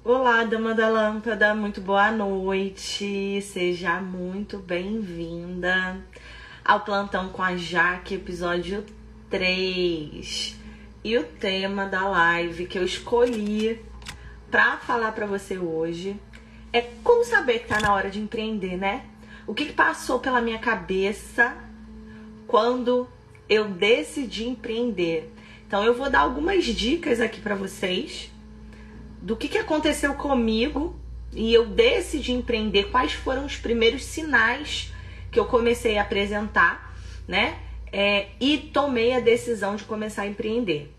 Olá, Dama da Lâmpada, muito boa noite, seja muito bem-vinda ao Plantão com a Jaque, episódio 3. E o tema da live que eu escolhi pra falar pra você hoje é como saber que tá na hora de empreender, né? O que passou pela minha cabeça quando eu decidi empreender. Então eu vou dar algumas dicas aqui pra vocês do que aconteceu comigo e eu decidi empreender, quais foram os primeiros sinais que eu comecei a apresentar, né? E tomei a decisão de começar a empreender.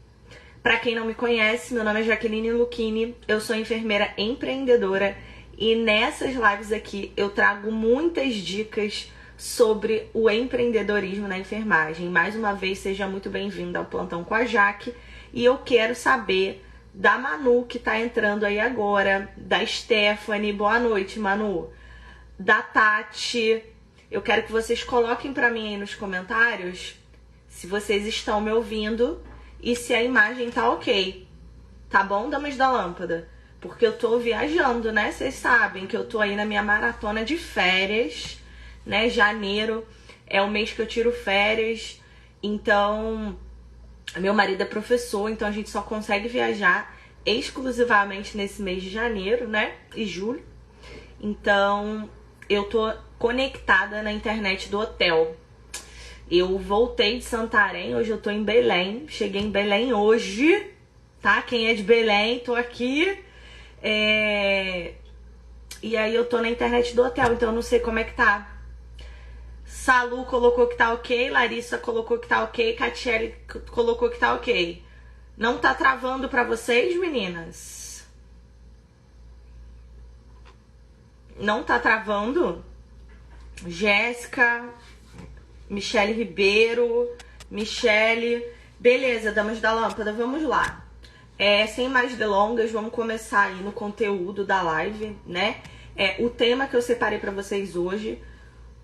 Para quem não me conhece, meu nome é Jaqueline Lucchini, eu sou enfermeira empreendedora e nessas lives aqui eu trago muitas dicas sobre o empreendedorismo na enfermagem. Mais uma vez, seja muito bem-vinda ao Plantão com a Jaque e eu quero saber da Manu, que tá entrando aí agora, da Stephanie, boa noite, Manu, da Tati. Eu quero que vocês coloquem pra mim aí nos comentários se vocês estão me ouvindo e se a imagem tá ok. Tá bom, damas da lâmpada? Porque eu tô viajando, né? Vocês sabem que eu tô aí na minha maratona de férias, né? Janeiro é o mês que eu tiro férias, então meu marido é professor, então a gente só consegue viajar exclusivamente nesse mês de janeiro, né? E julho. Então eu tô conectada na internet do hotel. Eu voltei de Santarém, hoje eu tô em Belém. Cheguei em Belém hoje, tá? Quem é de Belém, tô aqui. E aí eu tô na internet do hotel, então eu não sei como é que tá. Salu colocou que tá ok, Larissa colocou que tá ok, Catiele colocou que tá ok. Não tá travando pra vocês, meninas? Não tá travando? Jéssica, Michele Ribeiro, Michele. Beleza, damas da lâmpada, vamos lá. Sem mais delongas, vamos começar aí no conteúdo da live, né? O tema que eu separei pra vocês hoje: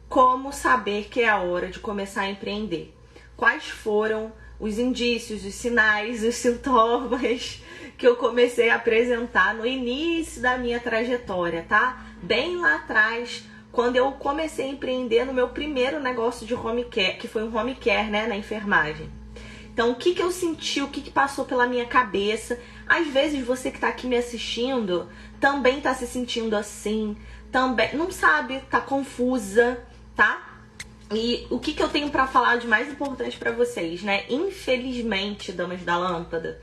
como saber que é a hora de começar a empreender? Quais foram os indícios, os sinais, os sintomas que eu comecei a apresentar no início da minha trajetória, tá? Bem lá atrás, quando eu comecei a empreender no meu primeiro negócio de home care, que foi um home care, né, na enfermagem. Então, o que eu senti, o que passou pela minha cabeça? Às vezes você que tá aqui me assistindo também tá se sentindo assim, também não sabe, tá confusa, tá? E o que eu tenho pra falar de mais importante pra vocês, né? Infelizmente, damas da lâmpada,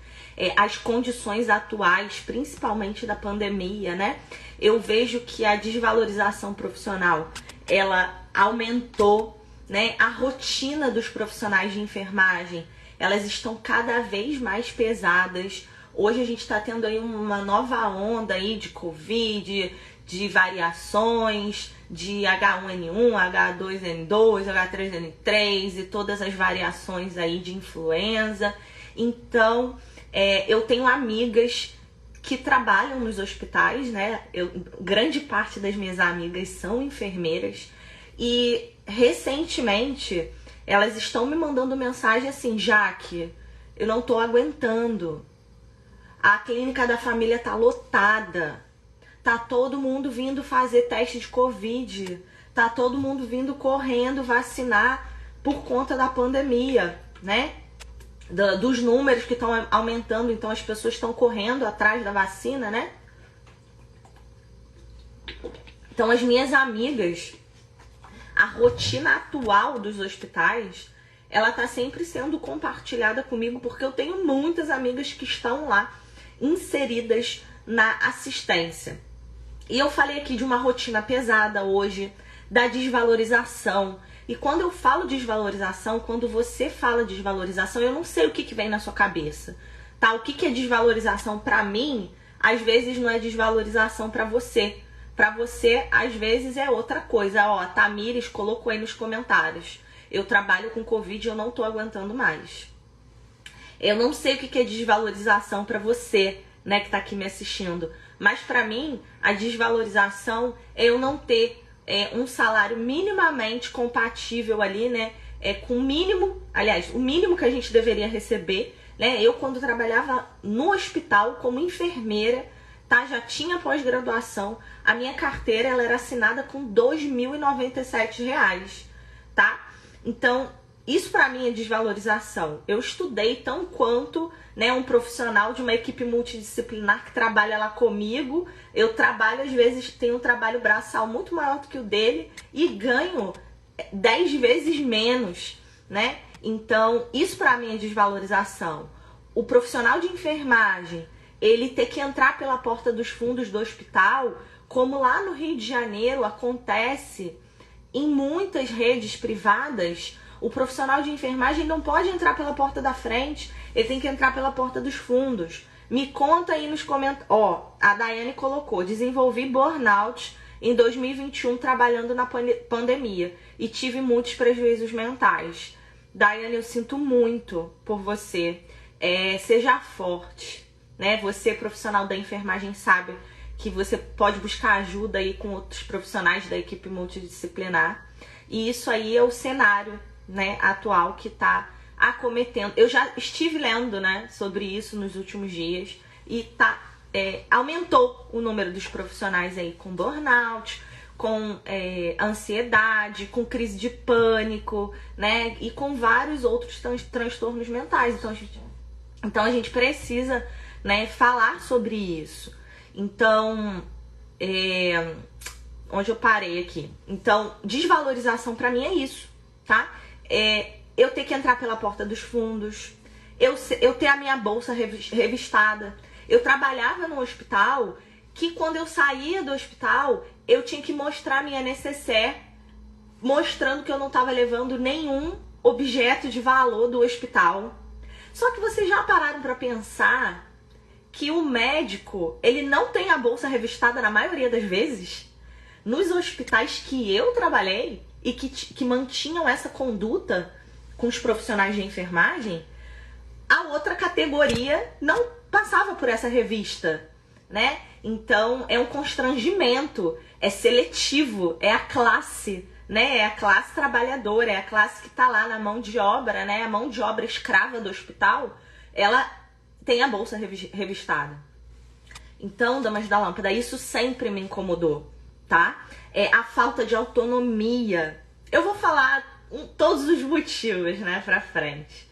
as condições atuais, principalmente da pandemia, né? Eu vejo que a desvalorização profissional, ela aumentou, né? A rotina dos profissionais de enfermagem, elas estão cada vez mais pesadas. Hoje a gente tá tendo aí uma nova onda aí de Covid, de variações, de H1N1, H2N2, H3N3 e todas as variações aí de influenza. Então, eu tenho amigas que trabalham nos hospitais, né? Grande parte das minhas amigas são enfermeiras e recentemente elas estão me mandando mensagem assim: Jaque, eu não tô aguentando. A clínica da família tá lotada. Tá todo mundo vindo fazer teste de Covid. Tá todo mundo vindo correndo vacinar por conta da pandemia, né? Dos números que estão aumentando, então as pessoas estão correndo atrás da vacina, né? Então as minhas amigas, a rotina atual dos hospitais, ela tá sempre sendo compartilhada comigo, porque eu tenho muitas amigas que estão lá inseridas na assistência. E eu falei aqui de uma rotina pesada hoje, da desvalorização. E quando eu falo desvalorização, quando você fala desvalorização, eu não sei o que vem na sua cabeça, tá? O que é desvalorização pra mim, às vezes não é desvalorização pra você. Pra você, às vezes é outra coisa. Ó, a Tamires colocou aí nos comentários: eu trabalho com Covid e eu não tô aguentando mais. Eu não sei o que é desvalorização pra você, né, que tá aqui me assistindo. Mas pra mim, a desvalorização é eu não ter um salário minimamente compatível ali, né? Com o mínimo, aliás, o mínimo que a gente deveria receber, né? Eu, quando trabalhava no hospital como enfermeira, tá? Já tinha pós-graduação. A minha carteira, ela era assinada com R$ 2.097, tá? Então, isso pra mim é desvalorização. Eu estudei tão quanto, né, um profissional de uma equipe multidisciplinar que trabalha lá comigo. Eu trabalho, às vezes, tenho um trabalho braçal muito maior do que o dele e ganho 10 vezes menos, né? Então, isso pra mim é desvalorização. O profissional de enfermagem, ele ter que entrar pela porta dos fundos do hospital, como lá no Rio de Janeiro acontece em muitas redes privadas, o profissional de enfermagem não pode entrar pela porta da frente, ele tem que entrar pela porta dos fundos. Me conta aí nos comentários. Ó, a Daiane colocou: desenvolvi burnout em 2021 trabalhando na pandemia e tive muitos prejuízos mentais. Daiane, eu sinto muito por você. Seja forte, né? Você, profissional da enfermagem, sabe que você pode buscar ajuda aí com outros profissionais da equipe multidisciplinar. E isso aí é o cenário, né, atual que está acometendo. Eu já estive lendo, né, sobre isso nos últimos dias e aumentou o número dos profissionais aí com burnout, com ansiedade, com crise de pânico, né, e com vários outros transtornos mentais. Então a gente precisa, né, falar sobre isso. Então, onde eu parei aqui? Então, desvalorização pra mim é isso, tá? Eu ter que entrar pela porta dos fundos, eu ter a minha bolsa revistada. Eu trabalhava no hospital que quando eu saía do hospital, eu tinha que mostrar minha necessaire, mostrando que eu não estava levando nenhum objeto de valor do hospital. Só que vocês já pararam pra pensar que o médico, ele não tem a bolsa revistada na maioria das vezes? Nos hospitais que eu trabalhei e que mantinham essa conduta com os profissionais de enfermagem, a outra categoria não passava por essa revista, né? Então é um constrangimento, é seletivo, é a classe, né? É a classe trabalhadora, é a classe que tá lá na mão de obra, né? A mão de obra escrava do hospital, ela tem a bolsa revistada. Então, damas da lâmpada, isso sempre me incomodou, tá? A falta de autonomia. Eu vou falar todos os motivos, né, pra frente.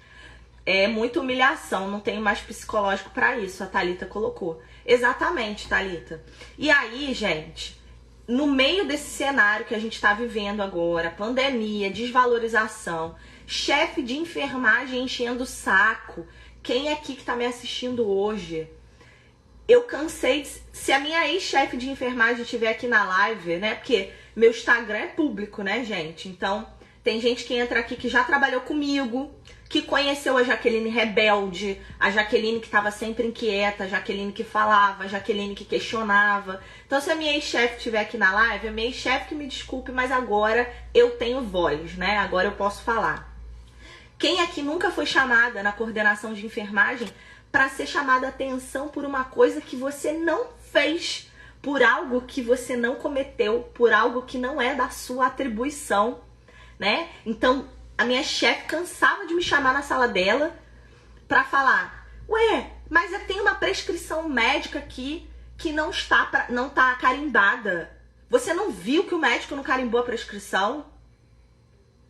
É muita humilhação, não tenho mais psicológico pra isso, a Thalita colocou. Exatamente, Thalita. E aí, gente, no meio desse cenário que a gente tá vivendo agora, pandemia, desvalorização, chefe de enfermagem enchendo o saco, quem aqui que tá me assistindo hoje? Eu cansei se a minha ex-chefe de enfermagem estiver aqui na live, né? Porque meu Instagram é público, né, gente? Então, tem gente que entra aqui que já trabalhou comigo, que conheceu a Jaqueline rebelde, a Jaqueline que estava sempre inquieta, a Jaqueline que falava, a Jaqueline que questionava. Então, se a minha ex-chefe estiver aqui na live, a minha ex-chefe que me desculpe, mas agora eu tenho voz, né? Agora eu posso falar. Quem aqui nunca foi chamada na coordenação de enfermagem para ser chamada a atenção por uma coisa que você não fez, por algo que você não cometeu, por algo que não é da sua atribuição, né? Então, a minha chefe cansava de me chamar na sala dela para falar: ué, mas tem uma prescrição médica aqui que não tá carimbada. Você não viu que o médico não carimbou a prescrição?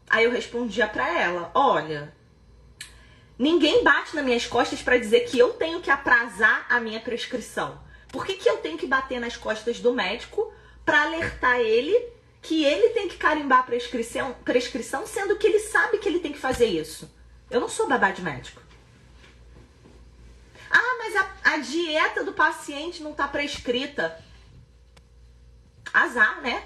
Aí eu respondia pra ela: olha, ninguém bate nas minhas costas pra dizer que eu tenho que aprazar a minha prescrição. Por que eu tenho que bater nas costas do médico pra alertar ele que ele tem que carimbar a prescrição, sendo que ele sabe que ele tem que fazer isso? Eu não sou babá de médico. Ah, mas a dieta do paciente não tá prescrita. Azar, né?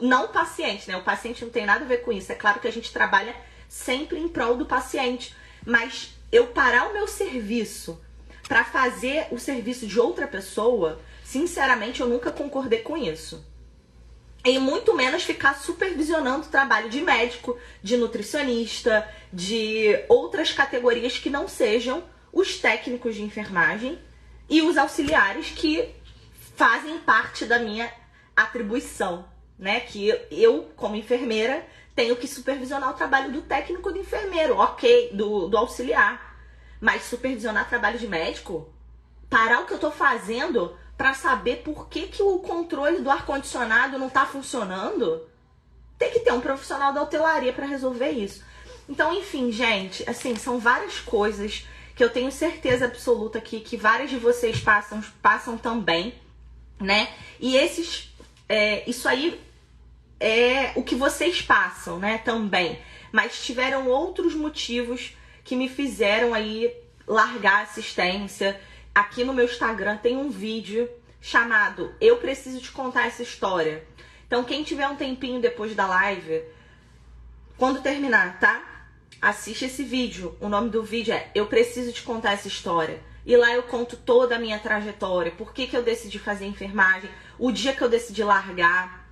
Não o paciente, né? O paciente não tem nada a ver com isso. É claro que a gente trabalha sempre em prol do paciente. Mas eu parar o meu serviço para fazer o serviço de outra pessoa, sinceramente, eu nunca concordei com isso. E muito menos ficar supervisionando o trabalho de médico, de nutricionista, de outras categorias que não sejam os técnicos de enfermagem e os auxiliares que fazem parte da minha atribuição, né? Que eu, como enfermeira, tenho que supervisionar o trabalho do técnico do enfermeiro, ok, do auxiliar. Mas supervisionar trabalho de médico? Parar o que eu tô fazendo para saber por que o controle do ar-condicionado não tá funcionando, tem que ter um profissional da hotelaria para resolver isso. Então, enfim, gente, assim, são várias coisas que eu tenho certeza absoluta que várias de vocês passam também, né? E isso aí é o que vocês passam, né, também. Mas tiveram outros motivos que me fizeram aí largar a assistência. Aqui no meu Instagram tem um vídeo chamado Eu Preciso Te Contar Essa História. Então, quem tiver um tempinho depois da live, quando terminar, tá? Assiste esse vídeo. O nome do vídeo é Eu Preciso Te Contar Essa História. E lá eu conto toda a minha trajetória, por que eu decidi fazer enfermagem, o dia que eu decidi largar.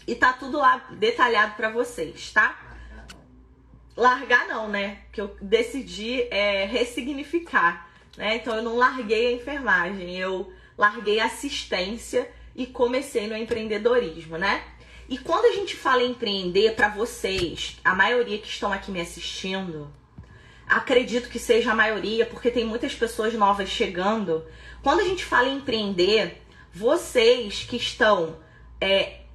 E tá tudo lá detalhado pra vocês, tá? Largar não, né? Que eu decidi ressignificar, né? Então eu não larguei a enfermagem, eu larguei a assistência e comecei no empreendedorismo, né? E quando a gente fala em empreender, pra vocês, a maioria que estão aqui me assistindo, acredito que seja a maioria, porque tem muitas pessoas novas chegando. Quando a gente fala em empreender, vocês que estão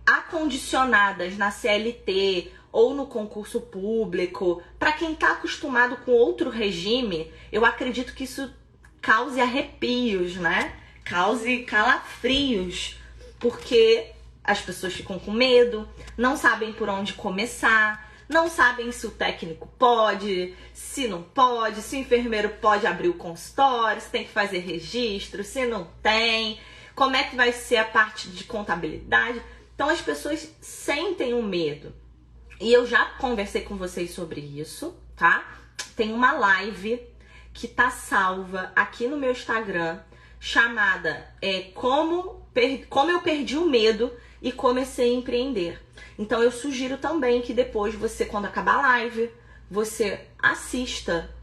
acondicionadas na CLT ou no concurso público, para quem está acostumado com outro regime, eu acredito que isso cause arrepios, né? Cause calafrios, porque as pessoas ficam com medo, não sabem por onde começar, não sabem se o técnico pode, se não pode, se o enfermeiro pode abrir o consultório, se tem que fazer registro, se não tem, como é que vai ser a parte de contabilidade. Então as pessoas sentem um medo. E eu já conversei com vocês sobre isso, tá? Tem uma live que tá salva aqui no meu Instagram, chamada Como Eu Perdi o Medo e Comecei a Empreender. Então eu sugiro também que depois você, quando acabar a live, você assista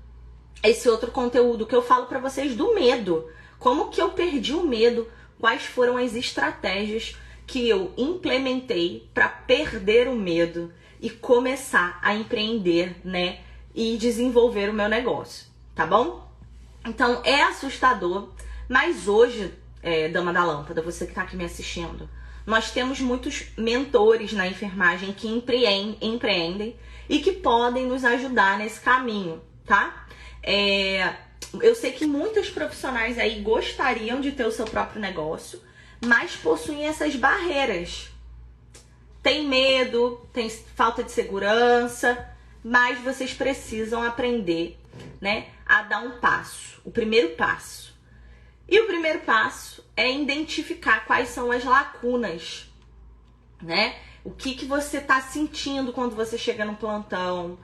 esse outro conteúdo que eu falo pra vocês do medo. Como que eu perdi o medo, quais foram as estratégias que eu implementei para perder o medo e começar a empreender, né? E desenvolver o meu negócio, tá bom? Então é assustador, mas hoje, Dama da Lâmpada, você que tá aqui me assistindo, nós temos muitos mentores na enfermagem que empreendem e que podem nos ajudar nesse caminho, tá? Eu sei que muitos profissionais aí gostariam de ter o seu próprio negócio, mas possuem essas barreiras. Tem medo, tem falta de segurança, mas vocês precisam aprender, né, a dar um passo, o primeiro passo. E o primeiro passo é identificar quais são as lacunas, né? O que você tá sentindo quando você chega no plantão,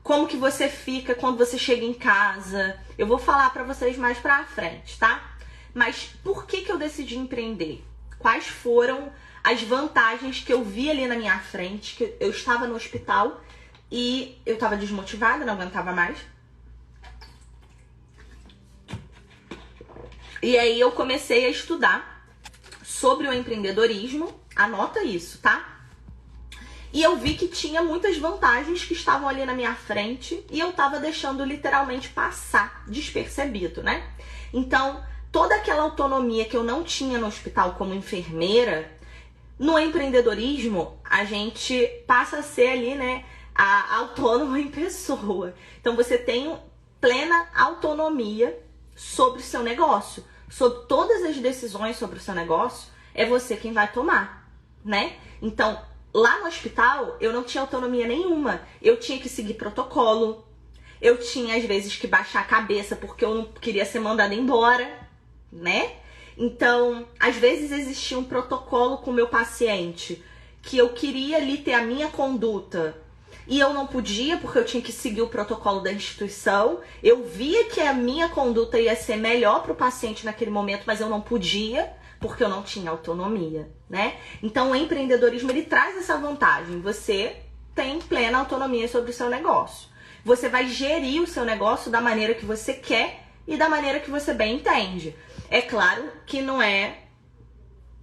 como que você fica quando você chega em casa. Eu vou falar pra vocês mais pra frente, tá? Mas por que eu decidi empreender? Quais foram as vantagens que eu vi ali na minha frente? Que eu estava no hospital e eu estava desmotivada, não aguentava mais. E aí eu comecei a estudar sobre o empreendedorismo. Anota isso, tá? E eu vi que tinha muitas vantagens que estavam ali na minha frente e eu tava deixando literalmente passar despercebido, né? Então, toda aquela autonomia que eu não tinha no hospital como enfermeira, no empreendedorismo, a gente passa a ser ali, né, a autônoma em pessoa. Então, você tem plena autonomia sobre o seu negócio. Sobre todas as decisões sobre o seu negócio, é você quem vai tomar, né? Então, lá no hospital, eu não tinha autonomia nenhuma. Eu tinha que seguir protocolo. Eu tinha, às vezes, que baixar a cabeça porque eu não queria ser mandada embora, né? Então, às vezes existia um protocolo com o meu paciente que eu queria ali ter a minha conduta e eu não podia porque eu tinha que seguir o protocolo da instituição. Eu via que a minha conduta ia ser melhor para o paciente naquele momento, mas eu não podia porque eu não tinha autonomia, né? Então, o empreendedorismo, ele traz essa vantagem. Você tem plena autonomia sobre o seu negócio. Você vai gerir o seu negócio da maneira que você quer e da maneira que você bem entende. É claro que não é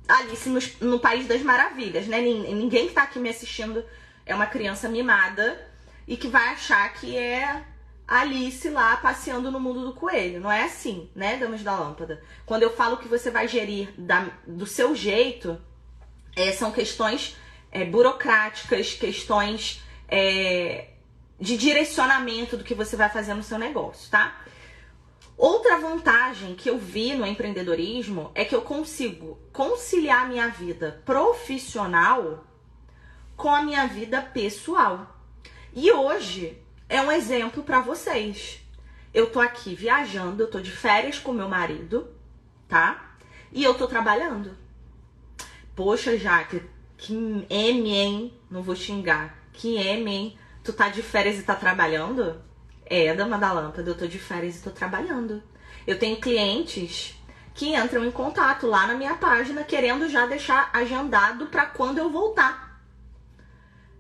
Alice no País das Maravilhas, né? Ninguém que tá aqui me assistindo é uma criança mimada e que vai achar que é Alice lá passeando no mundo do coelho. Não é assim, né, damas da lâmpada? Quando eu falo que você vai gerir do seu jeito, são questões burocráticas, questões de direcionamento do que você vai fazer no seu negócio, tá? Outra vantagem que eu vi no empreendedorismo é que eu consigo conciliar a minha vida profissional com a minha vida pessoal. E hoje é um exemplo para vocês. Eu tô aqui viajando, eu tô de férias com meu marido, tá? E eu tô trabalhando. Poxa, Jaque, que M, hein? Não vou xingar. Que M, hein? Tu tá de férias e tá trabalhando? Dama da lâmpada, eu tô de férias e tô trabalhando. Eu tenho clientes que entram em contato lá na minha página querendo já deixar agendado para quando eu voltar,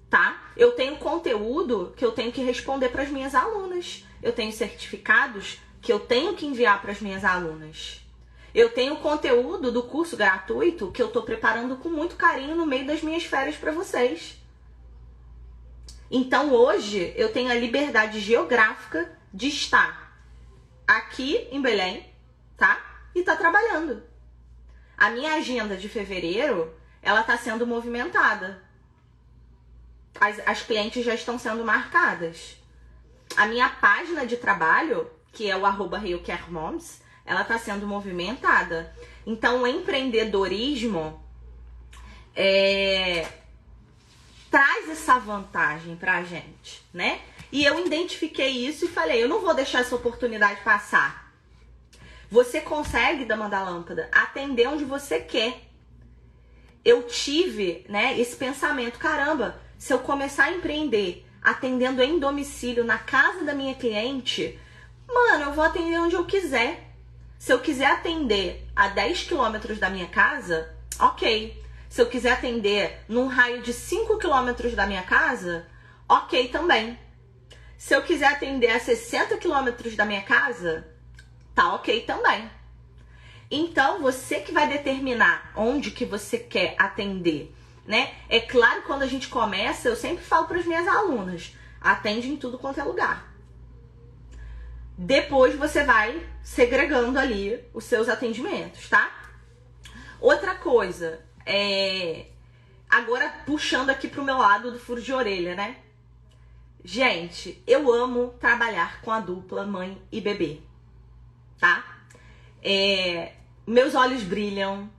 tá? Eu tenho conteúdo que eu tenho que responder para as minhas alunas. Eu tenho certificados que eu tenho que enviar para as minhas alunas. Eu tenho conteúdo do curso gratuito que eu tô preparando com muito carinho no meio das minhas férias para vocês. Então hoje eu tenho a liberdade geográfica de estar aqui em Belém, tá? E tá trabalhando. A minha agenda de fevereiro, ela tá sendo movimentada. As clientes já estão sendo marcadas. A minha página de trabalho, que é o @ReuQuerMoms, ela tá sendo movimentada. Então o empreendedorismo traz essa vantagem pra gente, né? E eu identifiquei isso e falei, eu não vou deixar essa oportunidade passar. Você consegue, dama da lâmpada, atender onde você quer. Eu tive, né, esse pensamento, caramba, se eu começar a empreender atendendo em domicílio na casa da minha cliente, mano, eu vou atender onde eu quiser. Se eu quiser atender a 10 quilômetros da minha casa, ok. Se eu quiser atender num raio de 5 quilômetros da minha casa, ok também. Se eu quiser atender a 60 quilômetros da minha casa, tá ok também. Então, você que vai determinar onde que você quer atender, né? É claro, quando a gente começa, eu sempre falo para as minhas alunas, atende em tudo quanto é lugar. Depois você vai segregando ali os seus atendimentos, tá? Outra coisa, agora puxando aqui pro meu lado do furo de orelha, né? Gente, eu amo trabalhar com a dupla mãe e bebê, tá? Meus olhos brilham,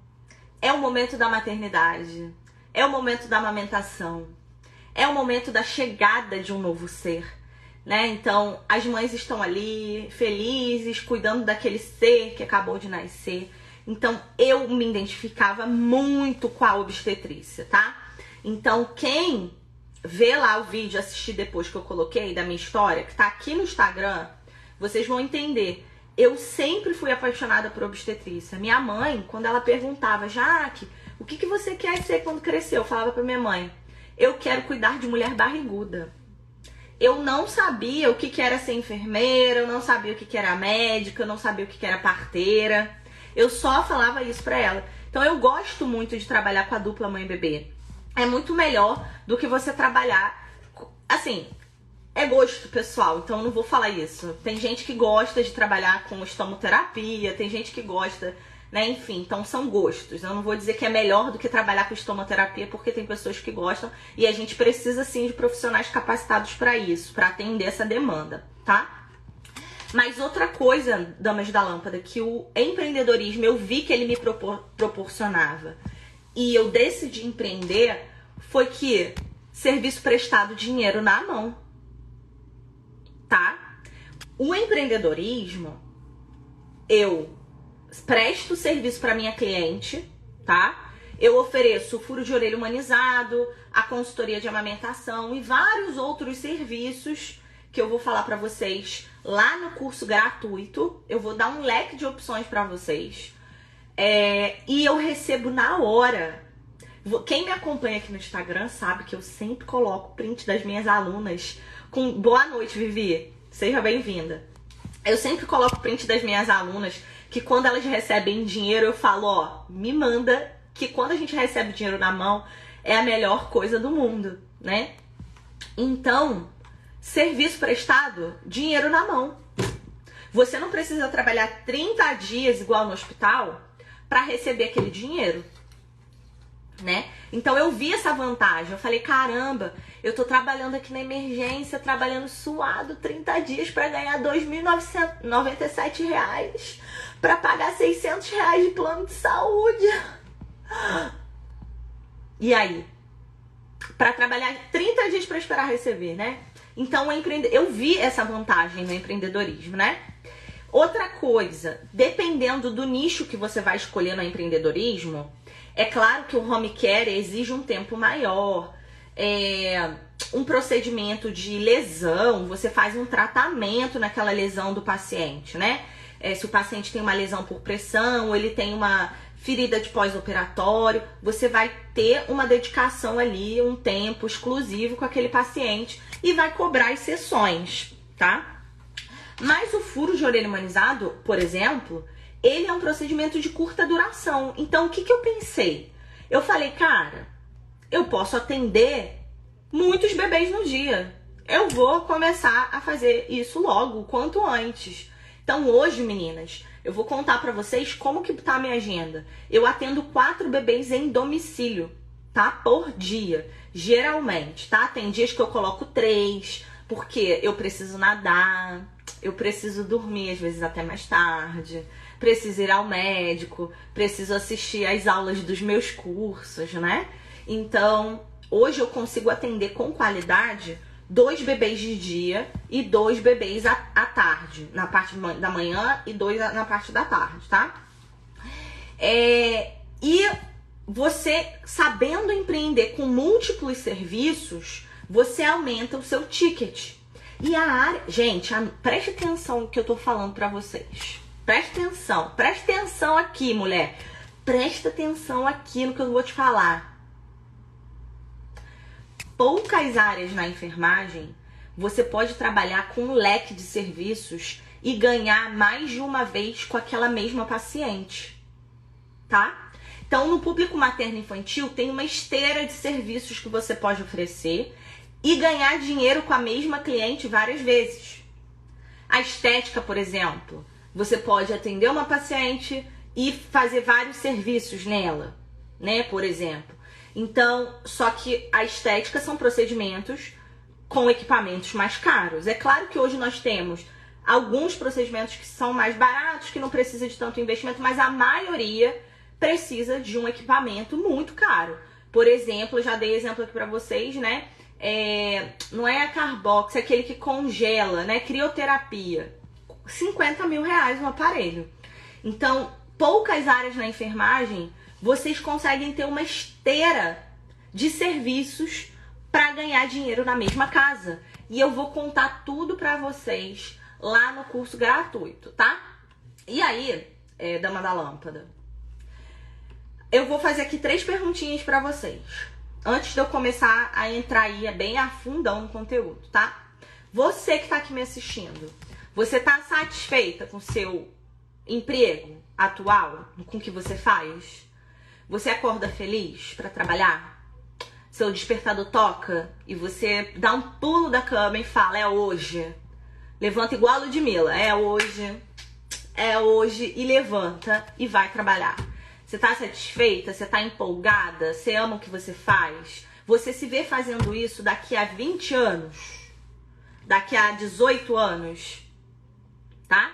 é o momento da maternidade, é o momento da amamentação, é o momento da chegada de um novo ser, né? Então, as mães estão ali, felizes, cuidando daquele ser que acabou de nascer. Então, eu me identificava muito com a obstetrícia, tá? Então, quem vê lá o vídeo, assistir depois que eu coloquei da minha história, que tá aqui no Instagram, vocês vão entender. Eu sempre fui apaixonada por obstetrícia. Minha mãe, quando ela perguntava, Jaque, o que você quer ser quando crescer? Eu falava pra minha mãe, eu quero cuidar de mulher barriguda. Eu não sabia o que era ser enfermeira, eu não sabia o que era médica, eu não sabia o que era parteira. Eu só falava isso pra ela. Então eu gosto muito de trabalhar com a dupla mãe e bebê. É muito melhor do que você trabalhar... Assim, é gosto pessoal, então eu não vou falar isso. Tem gente que gosta de trabalhar com estomoterapia, tem gente que gosta, né? Enfim, então são gostos. Eu não vou dizer que é melhor do que trabalhar com estomoterapia, porque tem pessoas que gostam e a gente precisa sim de profissionais capacitados para isso, para atender essa demanda, tá? Mas outra coisa, damas da lâmpada, que o empreendedorismo eu vi que ele me proporcionava e eu decidi empreender, foi que serviço prestado, dinheiro na mão, tá? O empreendedorismo, eu presto serviço para minha cliente, tá? Eu ofereço o furo de orelha humanizado, a consultoria de amamentação e vários outros serviços que eu vou falar para vocês lá no curso gratuito. Eu vou dar um leque de opções para vocês. E eu recebo na hora. Quem me acompanha aqui no Instagram sabe que eu sempre coloco print das minhas alunas com boa noite, Vivi, seja bem-vinda. Eu sempre coloco print das minhas alunas que quando elas recebem dinheiro eu falo, ó, me manda, que quando a gente recebe dinheiro na mão é a melhor coisa do mundo, né? Então, serviço prestado, dinheiro na mão. Você não precisa trabalhar 30 dias igual no hospital para receber aquele dinheiro, né? Então eu vi essa vantagem, eu falei, caramba, eu tô trabalhando aqui na emergência, trabalhando suado 30 dias para ganhar R$ 2.997 para pagar R$ 600 de plano de saúde. E aí? Para trabalhar 30 dias para esperar receber, né? Então eu vi essa vantagem no empreendedorismo, né? Outra coisa, dependendo do nicho que você vai escolher no empreendedorismo, é claro que o home care exige um tempo maior, um procedimento de lesão, você faz um tratamento naquela lesão do paciente, né? Se o paciente tem uma lesão por pressão, ou ele tem uma ferida de pós-operatório, você vai ter uma dedicação ali, um tempo exclusivo com aquele paciente e vai cobrar as sessões, tá? Mas o furo de orelha humanizado, por exemplo, ele é um procedimento de curta duração. Então, o que eu pensei? Eu falei, cara, eu posso atender muitos bebês no dia. Eu vou começar a fazer isso logo, o quanto antes. Então, hoje, meninas, eu vou contar pra vocês como que tá a minha agenda. Eu atendo 4 bebês em domicílio, tá? Por dia, geralmente, tá? Tem dias que eu coloco 3, porque eu preciso nadar, eu preciso dormir, às vezes até mais tarde, preciso ir ao médico, preciso assistir às aulas dos meus cursos, né? Então, hoje eu consigo atender com qualidade 2 bebês de dia e 2 bebês à tarde, na parte da manhã e 2 na parte da tarde, tá? E você, sabendo empreender com múltiplos serviços, você aumenta o seu ticket. E a área... Gente, preste atenção no que eu tô falando pra vocês. Preste atenção aqui, mulher. Presta atenção aqui no que eu vou te falar. Poucas áreas na enfermagem você pode trabalhar com um leque de serviços e ganhar mais de uma vez com aquela mesma paciente, tá? Então, no público materno-infantil tem uma esteira de serviços que você pode oferecer e ganhar dinheiro com a mesma cliente várias vezes. A estética, por exemplo, você pode atender uma paciente e fazer vários serviços nela, né, por exemplo. Então, só que a estética são procedimentos com equipamentos mais caros. É claro que hoje nós temos alguns procedimentos que são mais baratos, que não precisa de tanto investimento, mas a maioria precisa de um equipamento muito caro. Por exemplo, eu já dei exemplo aqui pra vocês, né? Não é a Carbox, é aquele que congela, né? Crioterapia. R$50 mil um aparelho. Então, poucas áreas na enfermagem vocês conseguem ter uma esteira de serviços para ganhar dinheiro na mesma casa. E eu vou contar tudo para vocês lá no curso gratuito, tá? E aí, Dama da Lâmpada, eu vou fazer aqui 3 perguntinhas para vocês, antes de eu começar a entrar aí bem a fundão no conteúdo, tá? Você que tá aqui me assistindo, você tá satisfeita com o seu emprego atual, com o que você faz? Você acorda feliz para trabalhar? Seu despertador toca e você dá um pulo da cama e fala, é hoje. Levanta igual a Ludmilla, é hoje, e levanta e vai trabalhar. Você tá satisfeita? Você tá empolgada? Você ama o que você faz? Você se vê fazendo isso daqui a 20 anos? Daqui a 18 anos? Tá?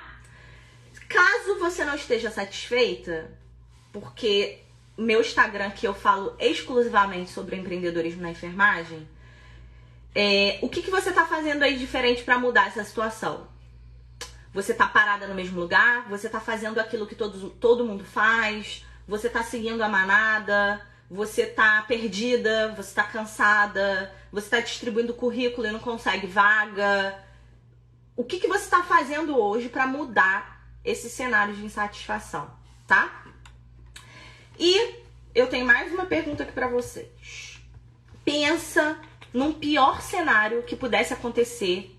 Caso você não esteja satisfeita, porque meu Instagram, que eu falo exclusivamente sobre empreendedorismo na enfermagem, o que você tá fazendo aí diferente para mudar essa situação? Você tá parada no mesmo lugar? Você tá fazendo aquilo que todo mundo faz? Você tá seguindo a manada? Você tá perdida? Você tá cansada? Você tá distribuindo currículo e não consegue vaga? O que você tá fazendo hoje para mudar esse cenário de insatisfação, tá? E eu tenho mais uma pergunta aqui pra vocês. Pensa num pior cenário que pudesse acontecer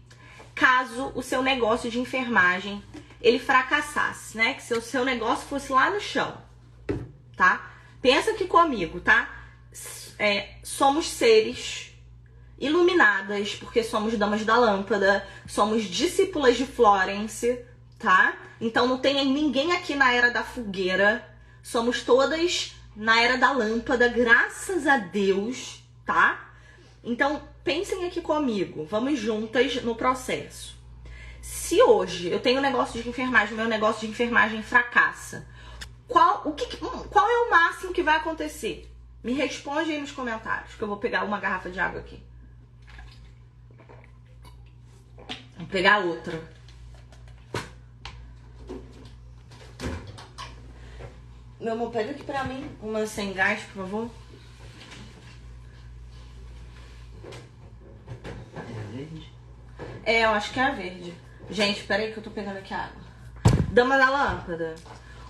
caso o seu negócio de enfermagem ele fracassasse, né? Que se o seu negócio fosse lá no chão, tá? Pensa aqui comigo, tá? Somos seres iluminadas, porque somos damas da lâmpada, somos discípulas de Florence, tá? Então não tem ninguém aqui na era da fogueira, somos todas na era da lâmpada, graças a Deus, tá? Então pensem aqui comigo, vamos juntas no processo. Se hoje eu tenho um negócio de enfermagem, meu negócio de enfermagem fracassa, qual é o máximo que vai acontecer? Me responde aí nos comentários, que eu vou pegar uma garrafa de água aqui. Vou pegar outra. Meu amor, pega aqui pra mim uma sem gás, por favor. É a verde? É, eu acho que é a verde. Gente, peraí que eu tô pegando aqui a água. Dama da lâmpada.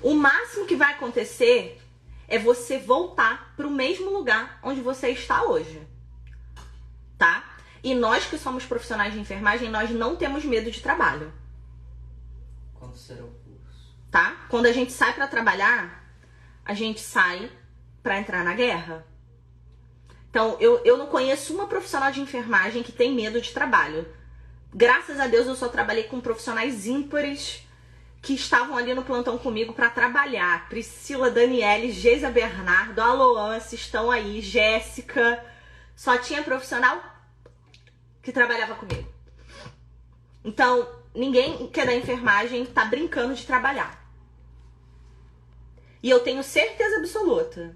O máximo que vai acontecer é você voltar pro mesmo lugar onde você está hoje. Tá? E nós que somos profissionais de enfermagem, nós não temos medo de trabalho. Quanto será o curso? Tá? Quando a gente sai pra trabalhar, a gente sai pra entrar na guerra. Então, eu não conheço uma profissional de enfermagem que tem medo de trabalho. Graças a Deus eu só trabalhei com profissionais ímpares que estavam ali no plantão comigo pra trabalhar. Priscila, Daniele, Geisa Bernardo, Aloance estão aí, Jéssica. Só tinha profissional que trabalhava comigo. Então, ninguém que é da enfermagem tá brincando de trabalhar. E eu tenho certeza absoluta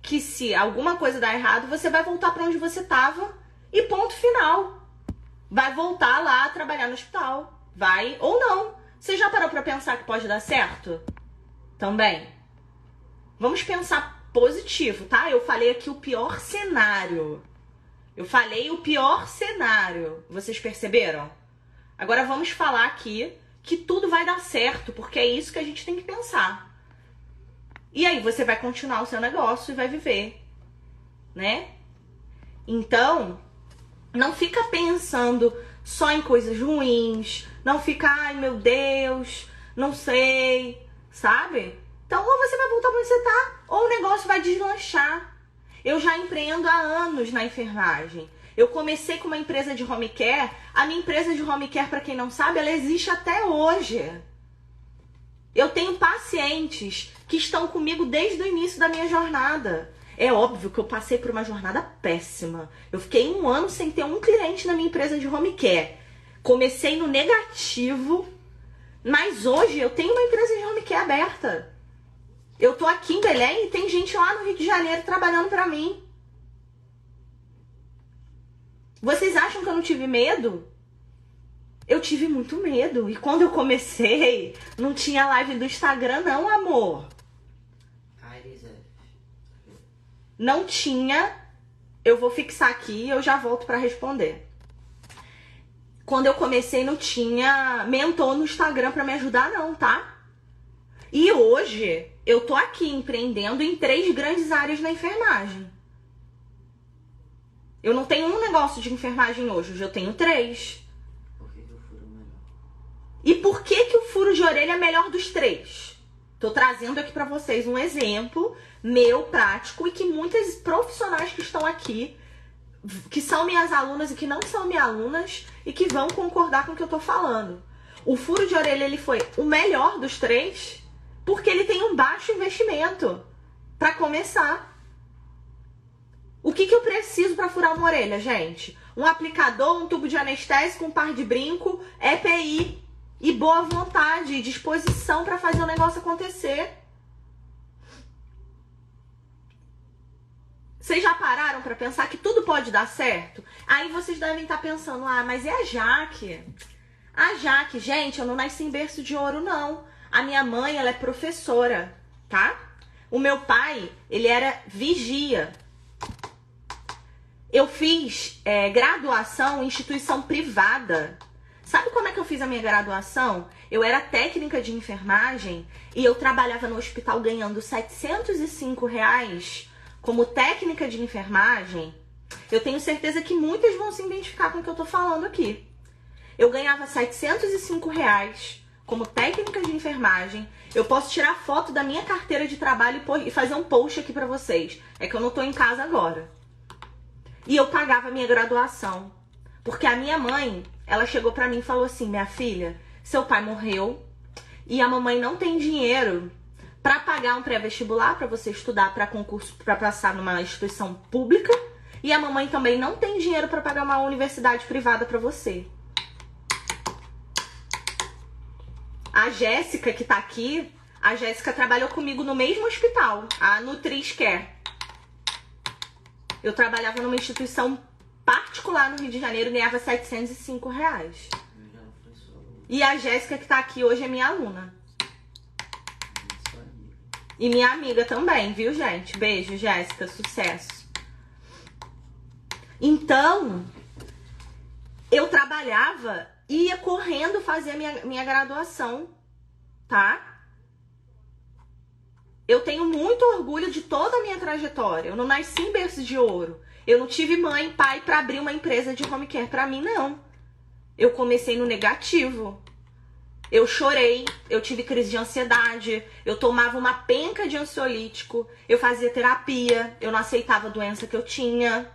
que se alguma coisa dar errado, você vai voltar pra onde você tava e ponto final. Vai voltar lá a trabalhar no hospital. Vai ou não. Você já parou pra pensar que pode dar certo? Também. Vamos pensar positivo, tá? Eu falei aqui o pior cenário. Eu falei o pior cenário. Vocês perceberam? Agora vamos falar aqui que tudo vai dar certo, porque é isso que a gente tem que pensar. E aí você vai continuar o seu negócio e vai viver, né? Então, não fica pensando só em coisas ruins, não fica, ai meu Deus, não sei, sabe? Então, ou você vai voltar pra onde você tá, ou o negócio vai deslanchar. Eu já empreendo há anos na enfermagem. Eu comecei com uma empresa de home care. A minha empresa de home care, pra quem não sabe, ela existe até hoje. Eu tenho pacientes que estão comigo desde o início da minha jornada. É óbvio que eu passei por uma jornada péssima. Eu fiquei 1 ano sem ter um cliente na minha empresa de home care. Comecei no negativo, mas hoje eu tenho uma empresa de home care aberta. Eu tô aqui em Belém e tem gente lá no Rio de Janeiro trabalhando pra mim. Vocês acham que eu não tive medo? Eu tive muito medo. E quando eu comecei, não tinha live do Instagram não, amor. Não tinha. Eu vou fixar aqui e eu já volto pra responder. Quando eu comecei, não tinha mentor no Instagram pra me ajudar não, tá? E hoje, eu tô aqui empreendendo em 3 grandes áreas na enfermagem. Eu não tenho um negócio de enfermagem hoje eu tenho 3. Por que o furo é melhor? E por que o furo de orelha é melhor dos 3? Tô trazendo aqui pra vocês um exemplo meu, prático, e que muitas profissionais que estão aqui, que são minhas alunas e que não são minhas alunas, e que vão concordar com o que eu tô falando. O furo de orelha, ele foi o melhor dos 3, porque ele tem um baixo investimento pra começar. O que eu preciso pra furar uma orelha, gente? Um aplicador, um tubo de anestésico, um par de brinco, EPI e boa vontade e disposição pra fazer o negócio acontecer. Vocês já pararam pra pensar que tudo pode dar certo? Aí vocês devem estar pensando, ah, mas é a Jaque. A Jaque, gente, eu não nasci em berço de ouro, não. A minha mãe, ela é professora, tá? O meu pai, ele era vigia. Eu fiz graduação em instituição privada. Sabe como é que eu fiz a minha graduação? Eu era técnica de enfermagem e eu trabalhava no hospital ganhando R$705 como técnica de enfermagem. Eu tenho certeza que muitas vão se identificar com o que eu tô falando aqui. Eu ganhava R$705 como técnica de enfermagem. Eu posso tirar foto da minha carteira de trabalho e fazer um post aqui pra vocês. É que eu não tô em casa agora. E eu pagava a minha graduação. Porque a minha mãe, ela chegou pra mim e falou assim: minha filha, seu pai morreu e a mamãe não tem dinheiro pra pagar um pré-vestibular pra você estudar pra concurso, pra passar numa instituição pública. E a mamãe também não tem dinheiro pra pagar uma universidade privada pra você. A Jéssica, que tá aqui, a Jéssica trabalhou comigo no mesmo hospital, a Nutriscare. Eu trabalhava numa instituição particular no Rio de Janeiro e ganhava R$705. E a Jéssica, que tá aqui hoje, é minha aluna. E minha amiga também, viu, gente? Beijo, Jéssica, sucesso. Então, eu trabalhava, ia correndo fazer minha graduação, tá? Eu tenho muito orgulho de toda a minha trajetória. Eu não nasci em berço de ouro. Eu não tive mãe e pai pra abrir uma empresa de home care pra mim, não. Eu comecei no negativo. Eu chorei, eu tive crise de ansiedade, eu tomava uma penca de ansiolítico, eu fazia terapia, eu não aceitava a doença que eu tinha.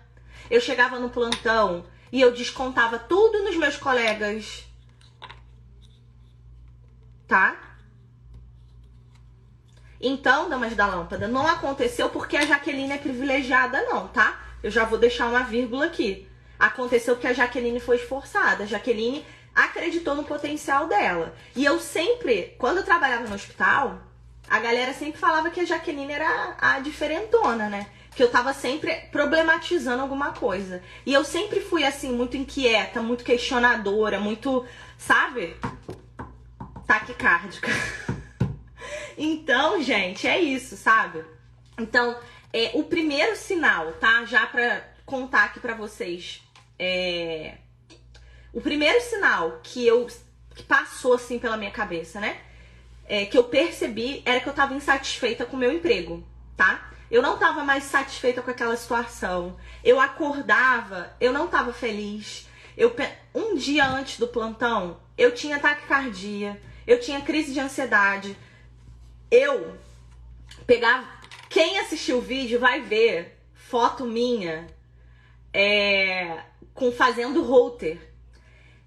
Eu chegava no plantão e eu descontava tudo nos meus colegas. Tá? Então, damas da lâmpada, não aconteceu porque a Jaqueline é privilegiada, não, tá? Eu já vou deixar uma vírgula aqui. Aconteceu porque a Jaqueline foi esforçada. A Jaqueline acreditou no potencial dela. E eu sempre, quando eu trabalhava no hospital, a galera sempre falava que a Jaqueline era a diferentona, né? Que eu tava sempre problematizando alguma coisa. E eu sempre fui, assim, muito inquieta, muito questionadora, muito, sabe? Taquicárdica. Então, gente, é isso, sabe? Então, o primeiro sinal, tá? Já pra contar aqui pra vocês. O primeiro sinal que passou, assim, pela minha cabeça, né? Que eu percebi era que eu tava insatisfeita com o meu emprego, tá? Eu não tava mais satisfeita com aquela situação. Eu acordava, eu não tava feliz. Um dia antes do plantão, eu tinha taquicardia, eu tinha crise de ansiedade. Eu pegava... Quem assistiu o vídeo vai ver foto minha fazendo Holter.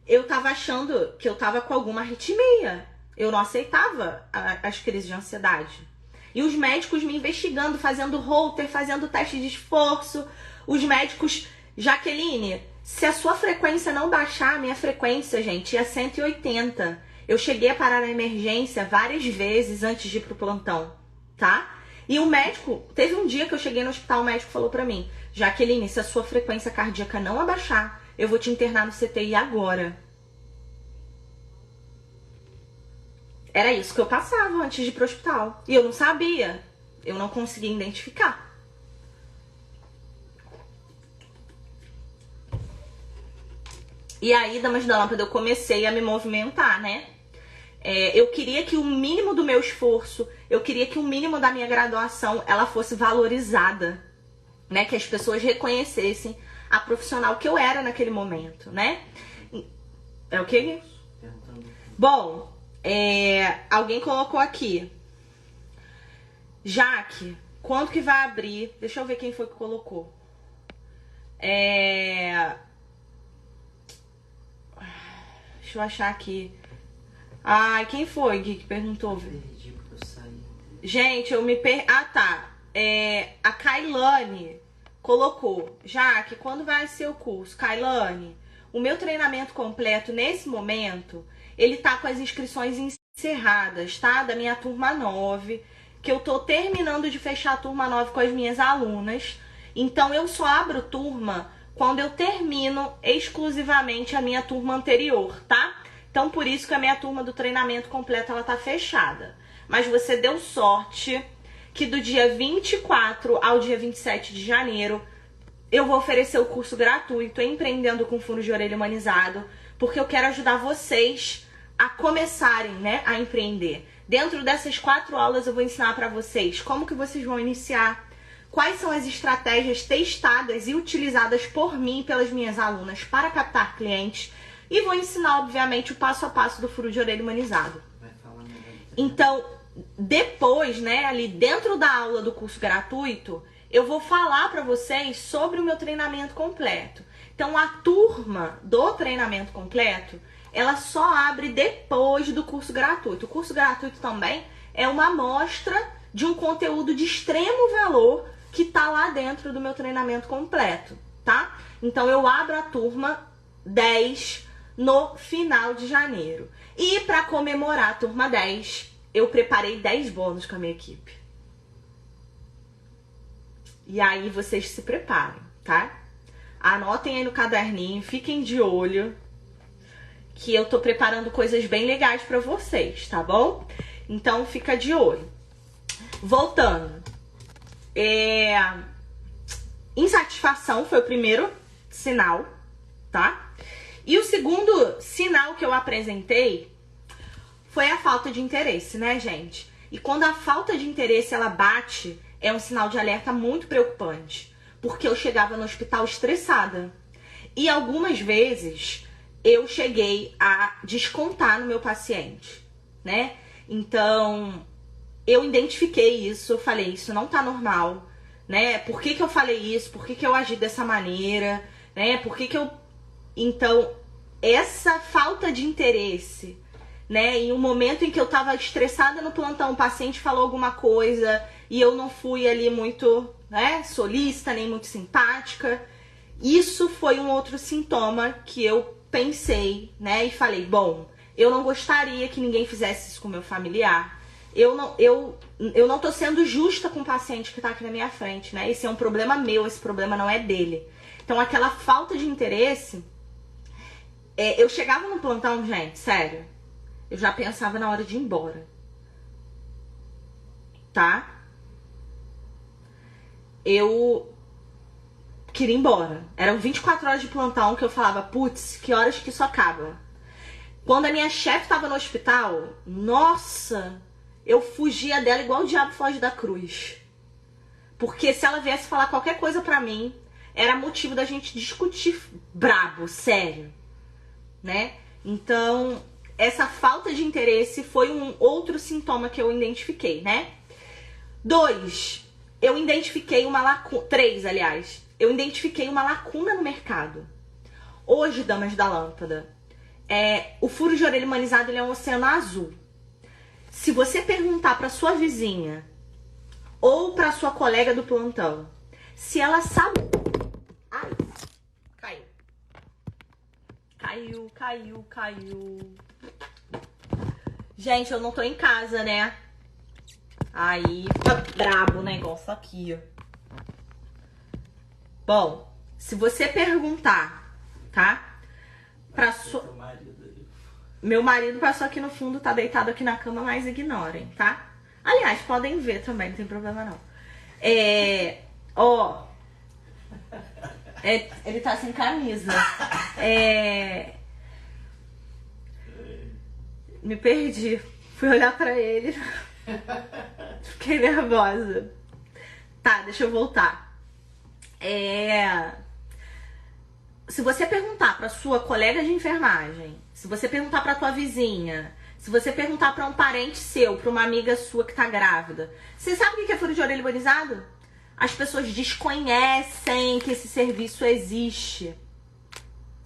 Eu tava achando que eu tava com alguma arritmia. Eu não aceitava as crises de ansiedade. E os médicos me investigando, fazendo Holter, fazendo teste de esforço. Os médicos... Jaqueline, se a sua frequência não baixar, a minha frequência, gente, é 180. Eu cheguei a parar na emergência várias vezes antes de ir pro plantão, tá? E o médico, teve um dia que eu cheguei no hospital, o médico falou pra mim: Jaqueline, se a sua frequência cardíaca não abaixar, eu vou te internar no CTI agora. Era isso que eu passava antes de ir pro hospital. E eu não sabia, eu não conseguia identificar. E aí, damas da lâmpada, eu comecei a me movimentar, né? Eu queria que o mínimo do meu esforço, eu queria que o mínimo da minha graduação, ela fosse valorizada, né? Que as pessoas reconhecessem a profissional que eu era naquele momento, né? É o quê? Bom, alguém colocou aqui. Jaque, quando que vai abrir? Deixa eu ver quem foi que colocou. Deixa eu achar aqui. Ai, quem foi, Gui, que perguntou? Perdi porque eu saí. Gente, eu me perdi. Ah, tá. A Kailane colocou. Jaque, quando vai ser o curso? Kailane, o meu treinamento completo, nesse momento, ele tá com as inscrições encerradas, tá? Da minha turma 9, que eu tô terminando de fechar a turma 9 com as minhas alunas. Então, eu só abro turma quando eu termino exclusivamente a minha turma anterior, tá? Então, por isso que a minha turma do treinamento completo, ela tá fechada. Mas você deu sorte que do dia 24 ao dia 27 de janeiro, eu vou oferecer o curso gratuito Empreendendo com Fundo de Orelha Humanizado, porque eu quero ajudar vocês a começarem, né, a empreender. Dentro dessas 4 aulas, eu vou ensinar para vocês como que vocês vão iniciar, quais são as estratégias testadas e utilizadas por mim e pelas minhas alunas para captar clientes. E vou ensinar, obviamente, o passo a passo do furo de orelha humanizado. Vai falar melhor. Então, depois, né, ali dentro da aula do curso gratuito, eu vou falar para vocês sobre o meu treinamento completo. Então, a turma do treinamento completo, ela só abre depois do curso gratuito. O curso gratuito também é uma amostra de um conteúdo de extremo valor que tá lá dentro do meu treinamento completo, tá? Então, eu abro a turma 10 no final de janeiro. E para comemorar a turma 10, eu preparei 10 bônus com a minha equipe. E aí vocês se preparem, tá? Anotem aí no caderninho, fiquem de olho, que eu tô preparando coisas bem legais pra vocês, tá bom? Então fica de olho. Voltando. Insatisfação foi o primeiro sinal, tá? E o segundo sinal que eu apresentei foi a falta de interesse, né, gente? E quando a falta de interesse ela bate, é um sinal de alerta muito preocupante, porque eu chegava no hospital estressada. E algumas vezes eu cheguei a descontar no meu paciente, né? Então, eu identifiquei isso, eu falei, isso não tá normal, né? Por que eu falei isso? Por que eu agi dessa maneira? Né? Por que eu... Então, essa falta de interesse, né? Em um momento em que eu tava estressada no plantão, o paciente falou alguma coisa e eu não fui ali muito, né, solícita, nem muito simpática. Isso foi um outro sintoma que eu pensei, né, e falei, bom, eu não gostaria que ninguém fizesse isso com o meu familiar. Eu não tô sendo justa com o paciente que tá aqui na minha frente, né? Esse é um problema meu, esse problema não é dele. Então, aquela falta de interesse... eu chegava no plantão, gente, sério, eu já pensava na hora de ir embora. Tá? Eu queria ir embora. Eram 24 horas de plantão que eu falava, putz, que horas que isso acaba? Quando a minha chefe tava no hospital, nossa, eu fugia dela igual o diabo foge da cruz. Porque se ela viesse falar qualquer coisa pra mim, era motivo da gente discutir brabo, sério, né? Então, essa falta de interesse foi um outro sintoma que eu identifiquei, né? 2, eu identifiquei uma lacuna... 3, aliás. Eu identifiquei uma lacuna no mercado. Hoje, damas da lâmpada, o furo de orelha humanizado ele é um oceano azul. Se você perguntar pra sua vizinha ou pra sua colega do plantão se ela sabe... Ai, caiu. Gente, eu não tô em casa, né? Aí fica brabo o negócio aqui, ó. Bom, se você perguntar, tá? Meu marido passou aqui no fundo, tá deitado aqui na cama, mas ignorem, tá? Aliás, podem ver também, não tem problema não. Ele tá sem camisa. Me perdi. Fui olhar pra ele. Fiquei nervosa. Tá, deixa eu voltar. Se você perguntar pra sua colega de enfermagem, se você perguntar pra tua vizinha, se você perguntar pra um parente seu, pra uma amiga sua que tá grávida, você sabe o que é furo de orelha humanizado? As pessoas desconhecem que esse serviço existe,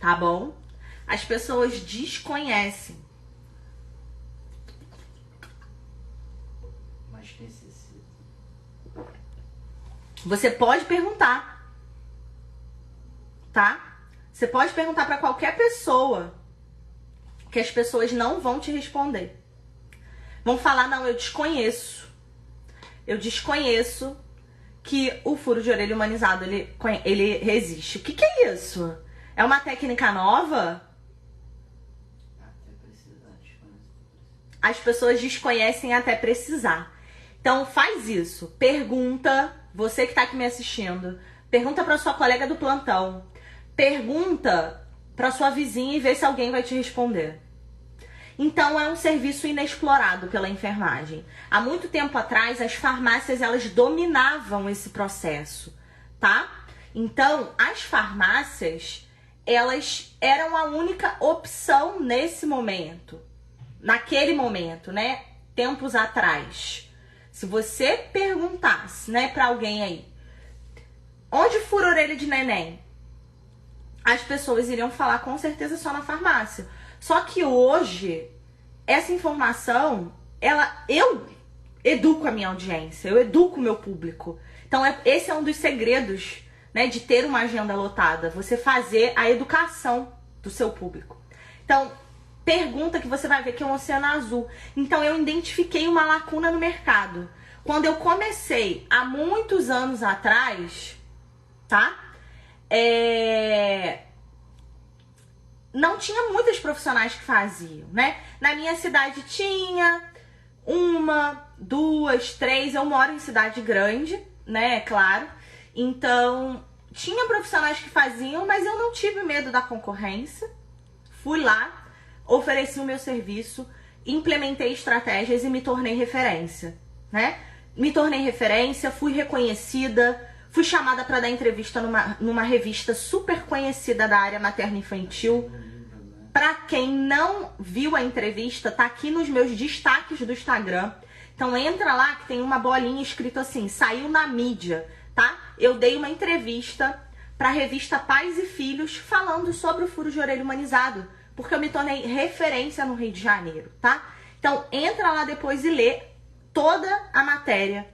tá bom? As pessoas desconhecem. Mas necessita. Você pode perguntar, tá? Você pode perguntar pra qualquer pessoa, que as pessoas não vão te responder. Vão falar, não, eu desconheço. Eu desconheço que o furo de orelha humanizado, ele existe. O que é isso? É uma técnica nova? Até precisar, As pessoas desconhecem até precisar. Então faz isso. Pergunta, você que tá aqui me assistindo, pergunta pra sua colega do plantão. Pergunta pra sua vizinha e vê se alguém vai te responder. Então é um serviço inexplorado pela enfermagem. Há muito tempo atrás, as farmácias elas dominavam esse processo, tá? Então, as farmácias, elas eram a única opção nesse momento. Naquele momento, né? tempos atrás, se você perguntasse, né, pra alguém aí, onde fura a orelha de neném? As pessoas iriam falar com certeza só na farmácia. Só que hoje, essa informação, eu educo a minha audiência, eu educo o meu público. Então, esse é um dos segredos, né, de ter uma agenda lotada. Você fazer a educação do seu público. Então, pergunta que você vai ver que é um oceano azul. Então, eu identifiquei uma lacuna no mercado. Quando eu comecei, há muitos anos atrás, tá? Não tinha muitas profissionais que faziam, né? Na minha cidade tinha uma, duas, três. Eu moro em cidade grande, né? É claro. Então, tinha profissionais que faziam, mas eu não tive medo da concorrência. Fui lá, ofereci o meu serviço, implementei estratégias e me tornei referência, né? Me tornei referência, fui reconhecida, fui chamada para dar entrevista numa revista super conhecida da área materno-infantil. Para quem não viu a entrevista, tá aqui nos meus destaques do Instagram. Então entra lá que tem uma bolinha escrito assim, saiu na mídia, tá? Eu dei uma entrevista para a revista Pais e Filhos falando sobre o furo de orelha humanizado, porque eu me tornei referência no Rio de Janeiro, tá? Então entra lá depois e lê toda a matéria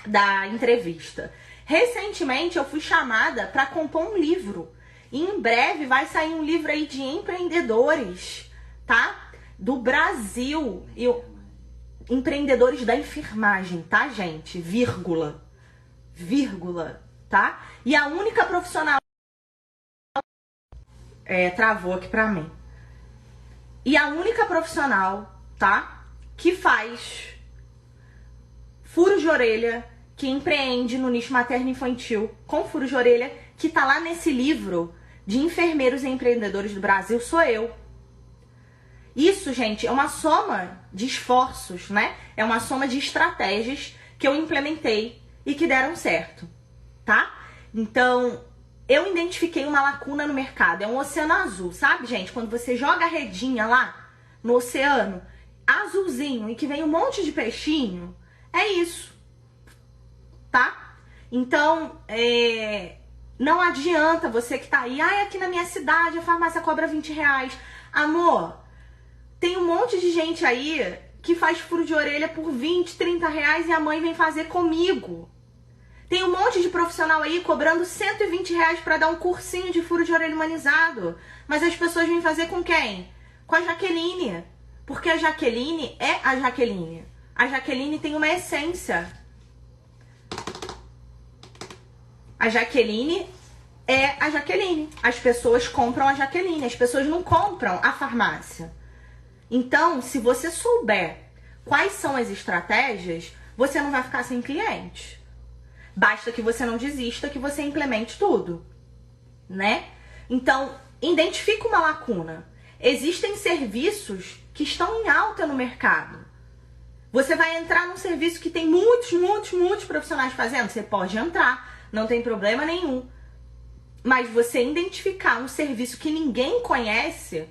da entrevista. Recentemente eu fui chamada para compor um livro. E em breve vai sair um livro aí de empreendedores, tá? Do Brasil. Empreendedores da enfermagem, tá, gente? Vírgula, tá? E a única profissional... travou aqui pra mim. E a única profissional, tá? Que faz furos de orelha, que empreende no nicho materno-infantil com furos de orelha, que tá lá nesse livro de enfermeiros e empreendedores do Brasil, sou eu. Isso, gente, é uma soma de esforços, né? É uma soma de estratégias que eu implementei e que deram certo, tá? Então, eu identifiquei uma lacuna no mercado. É um oceano azul, sabe, gente? Quando você joga a redinha lá no oceano, azulzinho, e que vem um monte de peixinho, é isso, tá? Então, não adianta você que tá aí, aqui na minha cidade a farmácia cobra R$20. Amor, tem um monte de gente aí que faz furo de orelha por R$20, R$30 e a mãe vem fazer comigo. Tem um monte de profissional aí cobrando R$120 para dar um cursinho de furo de orelha humanizado. Mas as pessoas vêm fazer com quem? Com a Jaqueline. Porque a Jaqueline é a Jaqueline. A Jaqueline tem uma essência. A Jaqueline é a Jaqueline. As pessoas compram a Jaqueline. As pessoas não compram a farmácia. Então, se você souber quais são as estratégias, você não vai ficar sem cliente. Basta que você não desista, que você implemente tudo, né? Então, identifica uma lacuna. Existem serviços que estão em alta no mercado. Você vai entrar num serviço que tem muitos profissionais fazendo? Você pode entrar, não tem problema nenhum. Mas você identificar um serviço que ninguém conhece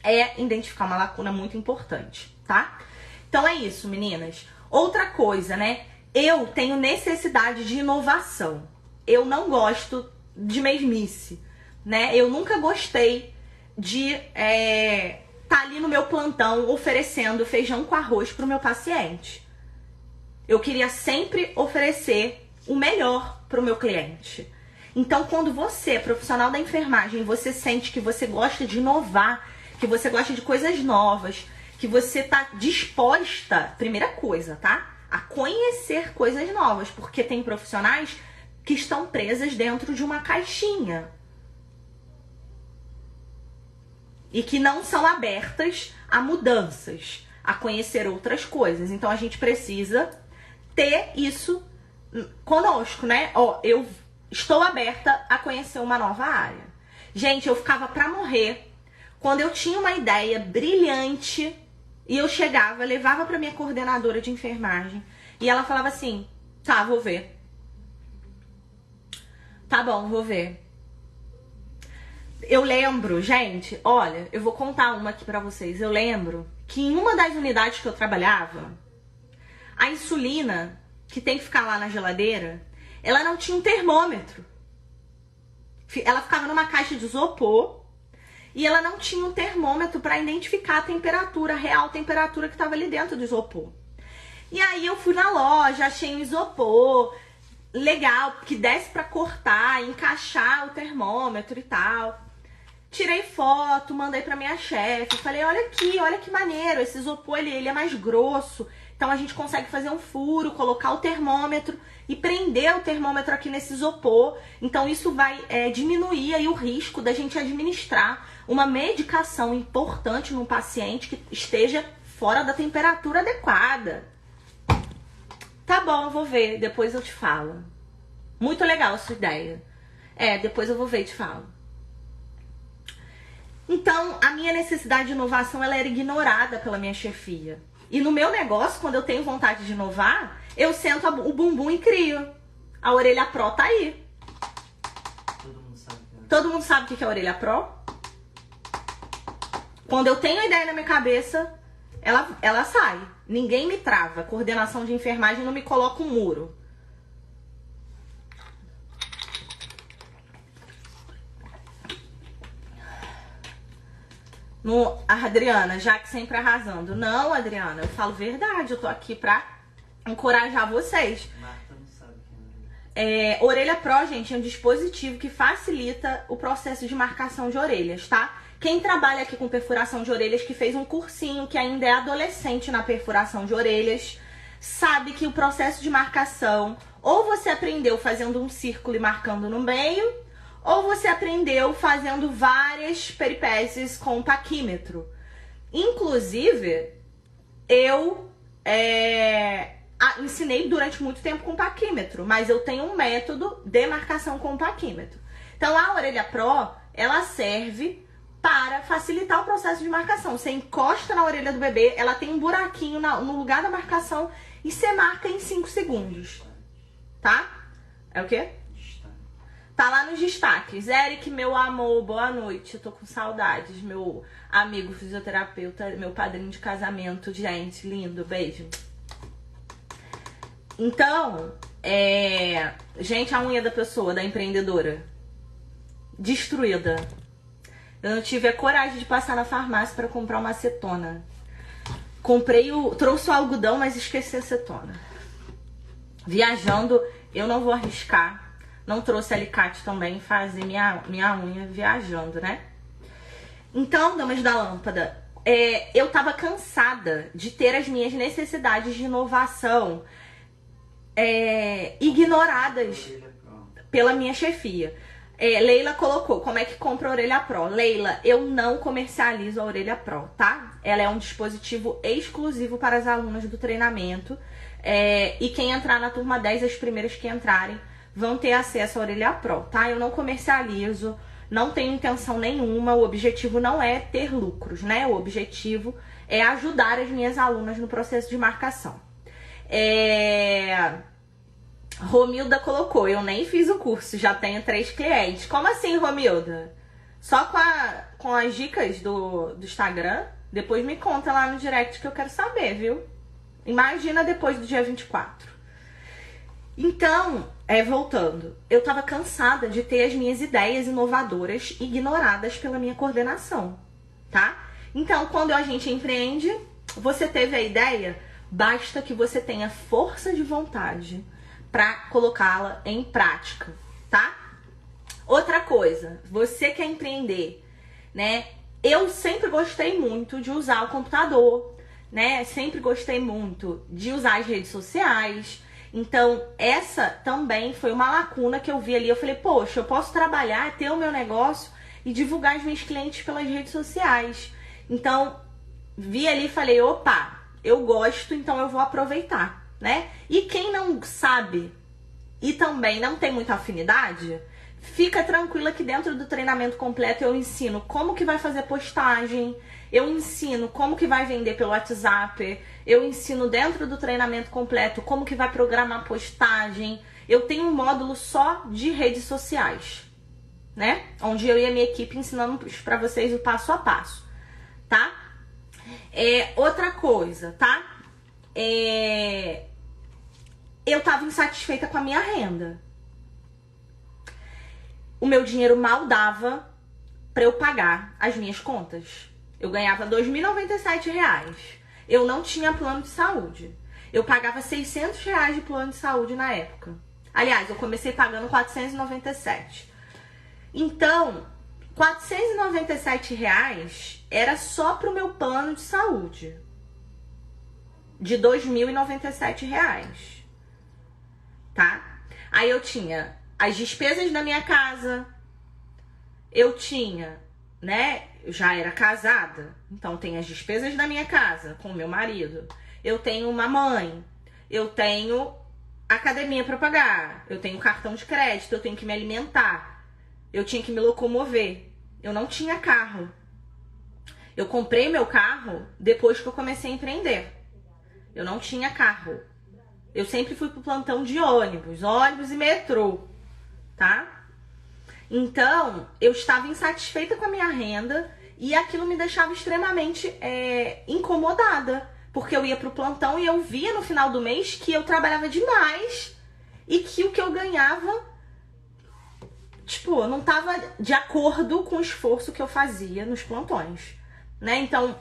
é identificar uma lacuna muito importante, tá? Então é isso, meninas. Outra coisa, né? Eu tenho necessidade de inovação. Eu não gosto de mesmice, né? Eu nunca gostei de tá ali no meu plantão oferecendo feijão com arroz pro meu paciente. Eu queria sempre oferecer o melhor pro meu cliente. Então, quando você, profissional da enfermagem, você sente que você gosta de inovar, que você gosta de coisas novas, que você tá disposta, primeira coisa, tá? A conhecer coisas novas, porque tem profissionais que estão presas dentro de uma caixinha e que não são abertas a mudanças, a conhecer outras coisas. Então a gente precisa ter isso conosco, né? Ó, eu estou aberta a conhecer uma nova área. Gente, eu ficava pra morrer quando eu tinha uma ideia brilhante e eu chegava, levava pra minha coordenadora de enfermagem e ela falava assim, tá, vou ver. Tá bom, vou ver. Eu lembro, gente, olha, eu vou contar uma aqui pra vocês. Eu lembro que em uma das unidades que eu trabalhava, a insulina, que tem que ficar lá na geladeira, ela não tinha um termômetro. Ela ficava numa caixa de isopor e ela não tinha um termômetro para identificar a temperatura, a real temperatura que estava ali dentro do isopor. E aí eu fui na loja, achei um isopor legal, que desse para cortar, encaixar o termômetro e tal. Tirei foto, mandei pra minha chefe, falei, olha aqui, olha que maneiro, esse isopor ele é mais grosso, então a gente consegue fazer um furo, colocar o termômetro e prender o termômetro aqui nesse isopor. Então isso vai diminuir aí o risco da gente administrar uma medicação importante num paciente que esteja fora da temperatura adequada. Tá bom, eu vou ver, depois eu te falo. Muito legal a sua ideia. Depois eu vou ver e te falo. Então, a minha necessidade de inovação, ela era ignorada pela minha chefia. E no meu negócio, quando eu tenho vontade de inovar, eu sento o bumbum e crio. A Orelha Pro tá aí. Todo mundo sabe o que é a Orelha Pro? Quando eu tenho a ideia na minha cabeça, ela sai. Ninguém me trava. Coordenação de enfermagem não me coloca um muro. A Adriana, já que sempre arrasando. Não, Adriana, eu falo verdade. Eu tô aqui pra encorajar vocês. Marta não sabe Orelha Pro, gente, é um dispositivo que facilita o processo de marcação de orelhas, tá? Quem trabalha aqui com perfuração de orelhas, que fez um cursinho, que ainda é adolescente na perfuração de orelhas, sabe que o processo de marcação, ou você aprendeu fazendo um círculo e marcando no meio, ou você aprendeu fazendo várias peripécias com o paquímetro. Inclusive, eu ensinei durante muito tempo com paquímetro, mas eu tenho um método de marcação com paquímetro. Então, a Orelha Pro, ela serve para facilitar o processo de marcação. Você encosta na orelha do bebê, ela tem um buraquinho no lugar da marcação e você marca em 5 segundos. Tá? É o quê? Tá lá nos destaques. Eric, meu amor, boa noite. Eu tô com saudades. Meu amigo fisioterapeuta, meu padrinho de casamento. Gente, lindo. Beijo. Então, gente, a unha da pessoa, da empreendedora, destruída. Eu não tive a coragem de passar na farmácia para comprar uma acetona. Trouxe o algodão, mas esqueci a acetona. Viajando, eu não vou arriscar. Não trouxe alicate também, fazer minha unha viajando, né? Então, damas da lâmpada, eu tava cansada de ter as minhas necessidades de inovação ignoradas pela minha chefia. Leila colocou, como é que compra a Orelha Pro? Leila, eu não comercializo a Orelha Pro, tá? Ela é um dispositivo exclusivo para as alunas do treinamento. E quem entrar na turma 10, as primeiras que entrarem, vão ter acesso à Orelha Pro, tá? Eu não comercializo, não tenho intenção nenhuma, o objetivo não é ter lucros, né? O objetivo é ajudar as minhas alunas no processo de marcação. Romilda colocou, eu nem fiz o curso, já tenho 3 clientes. Como assim, Romilda? Só com as dicas do Instagram? Depois me conta lá no direct que eu quero saber, viu? Imagina depois do dia 24. Então, voltando, eu tava cansada de ter as minhas ideias inovadoras ignoradas pela minha coordenação, tá? Então, quando a gente empreende, você teve a ideia, basta que você tenha força de vontade para colocá-la em prática, tá? Outra coisa, você quer empreender, né? Eu sempre gostei muito de usar o computador, né? Sempre gostei muito de usar as redes sociais. Então, essa também foi uma lacuna que eu vi ali. Eu falei, poxa, eu posso trabalhar, ter o meu negócio e divulgar os meus clientes pelas redes sociais. Então, vi ali e falei, opa, eu gosto, então eu vou aproveitar, né? E quem não sabe e também não tem muita afinidade, fica tranquila que dentro do treinamento completo eu ensino como que vai fazer postagem, eu ensino como que vai vender pelo WhatsApp, eu ensino dentro do treinamento completo como que vai programar postagem. Eu tenho um módulo só de redes sociais, né? Onde eu e a minha equipe ensinamos para vocês o passo a passo, tá? Outra coisa, tá? Eu tava insatisfeita com a minha renda. O meu dinheiro mal dava pra eu pagar as minhas contas. Eu ganhava R$ 2.097. Eu não tinha plano de saúde. Eu pagava R$ 600 de plano de saúde na época. Aliás, eu comecei pagando 497. Então, R$ 497 era só pro meu plano de saúde. De R$ 2.097. Tá? Aí eu tinha as despesas da minha casa. Eu tinha, né? Eu já era casada. Então tem as despesas da minha casa com o meu marido. Eu tenho uma mãe. Eu tenho academia para pagar. Eu tenho cartão de crédito. Eu tenho que me alimentar. Eu tinha que me locomover. Eu não tinha carro. Eu comprei meu carro depois que eu comecei a empreender. Eu não tinha carro. Eu sempre fui pro plantão de ônibus e metrô, tá? Então, eu estava insatisfeita com a minha renda e aquilo me deixava extremamente incomodada. Porque eu ia pro plantão e eu via no final do mês que eu trabalhava demais e que o que eu ganhava, tipo, não tava de acordo com o esforço que eu fazia nos plantões, né? Então,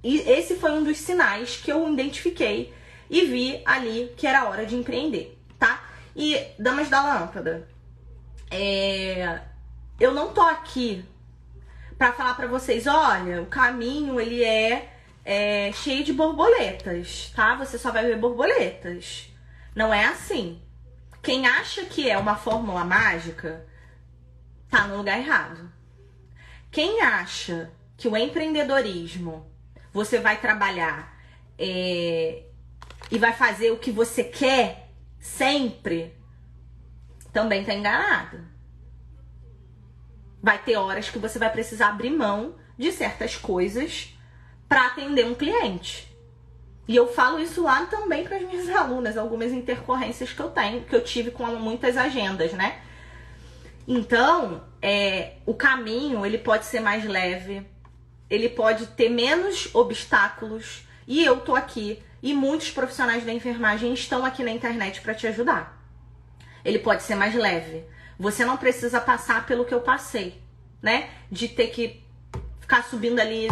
esse foi um dos sinais que eu identifiquei e vi ali que era hora de empreender, tá? E, damas da lâmpada, eu não tô aqui pra falar pra vocês, olha, o caminho, ele é cheio de borboletas, tá? Você só vai ver borboletas. Não é assim. Quem acha que é uma fórmula mágica, tá no lugar errado. Quem acha que o empreendedorismo, você vai trabalhar e vai fazer o que você quer sempre, também tá enganado. Vai ter horas que você vai precisar abrir mão de certas coisas para atender um cliente. E eu falo isso lá também para as minhas alunas, algumas intercorrências que eu tive com muitas agendas, né? Então, o caminho, ele pode ser mais leve, ele pode ter menos obstáculos, e eu tô aqui, e muitos profissionais da enfermagem estão aqui na internet para te ajudar. Ele pode ser mais leve. Você não precisa passar pelo que eu passei, né? De ter que ficar subindo ali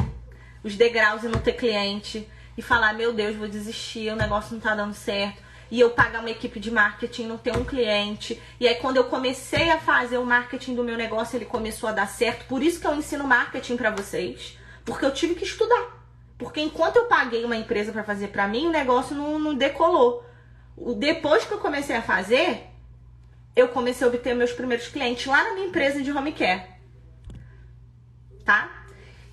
os degraus e não ter cliente e falar, meu Deus, vou desistir, o negócio não tá dando certo. E eu pagar uma equipe de marketing, não ter um cliente. E aí quando eu comecei a fazer o marketing do meu negócio, ele começou a dar certo. Por isso que eu ensino marketing pra vocês, porque eu tive que estudar. Porque enquanto eu paguei uma empresa pra fazer pra mim, o negócio não decolou. Depois que eu comecei a fazer, eu comecei a obter meus primeiros clientes lá na minha empresa de home care. Tá?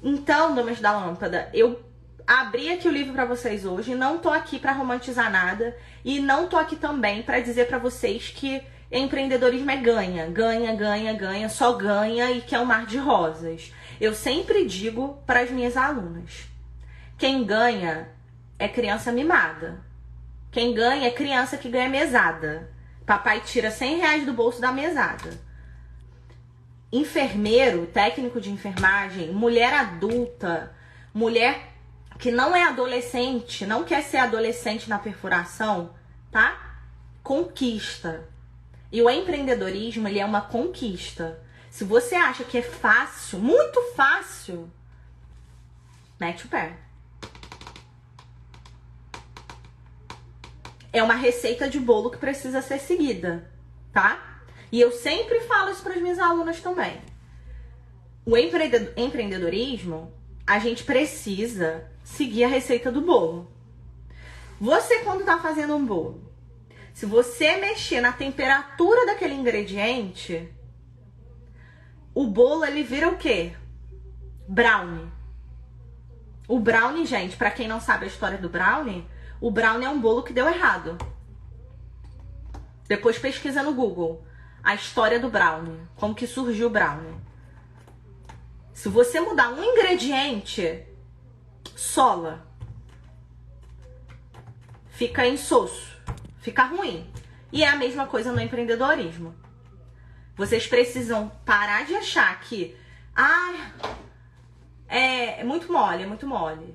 Então, damas da lâmpada, eu abri aqui o livro pra vocês hoje. Não tô aqui pra romantizar nada. E não tô aqui também pra dizer pra vocês que empreendedorismo é ganha. Ganha, ganha, ganha, só ganha e que é um mar de rosas. Eu sempre digo pras minhas alunas: quem ganha é criança mimada. Quem ganha é criança que ganha mesada. Papai tira R$ 100 do bolso da mesada. Enfermeiro, técnico de enfermagem, mulher adulta, mulher que não é adolescente, não quer ser adolescente na perfuração, tá? Conquista. E o empreendedorismo, ele é uma conquista. Se você acha que é fácil, muito fácil, mete o pé. É uma receita de bolo que precisa ser seguida, tá? E eu sempre falo isso para as minhas alunas também. O empreendedorismo, a gente precisa seguir a receita do bolo. Você, quando tá fazendo um bolo, se você mexer na temperatura daquele ingrediente, o bolo, ele vira o quê? Brownie. O brownie, gente, para quem não sabe a história do brownie, o brownie é um bolo que deu errado. Depois pesquisa no Google a história do brownie, como que surgiu o brownie. Se você mudar um ingrediente, sola, fica insosso, fica ruim. E é a mesma coisa no empreendedorismo. Vocês precisam parar de achar que é muito mole, é muito mole.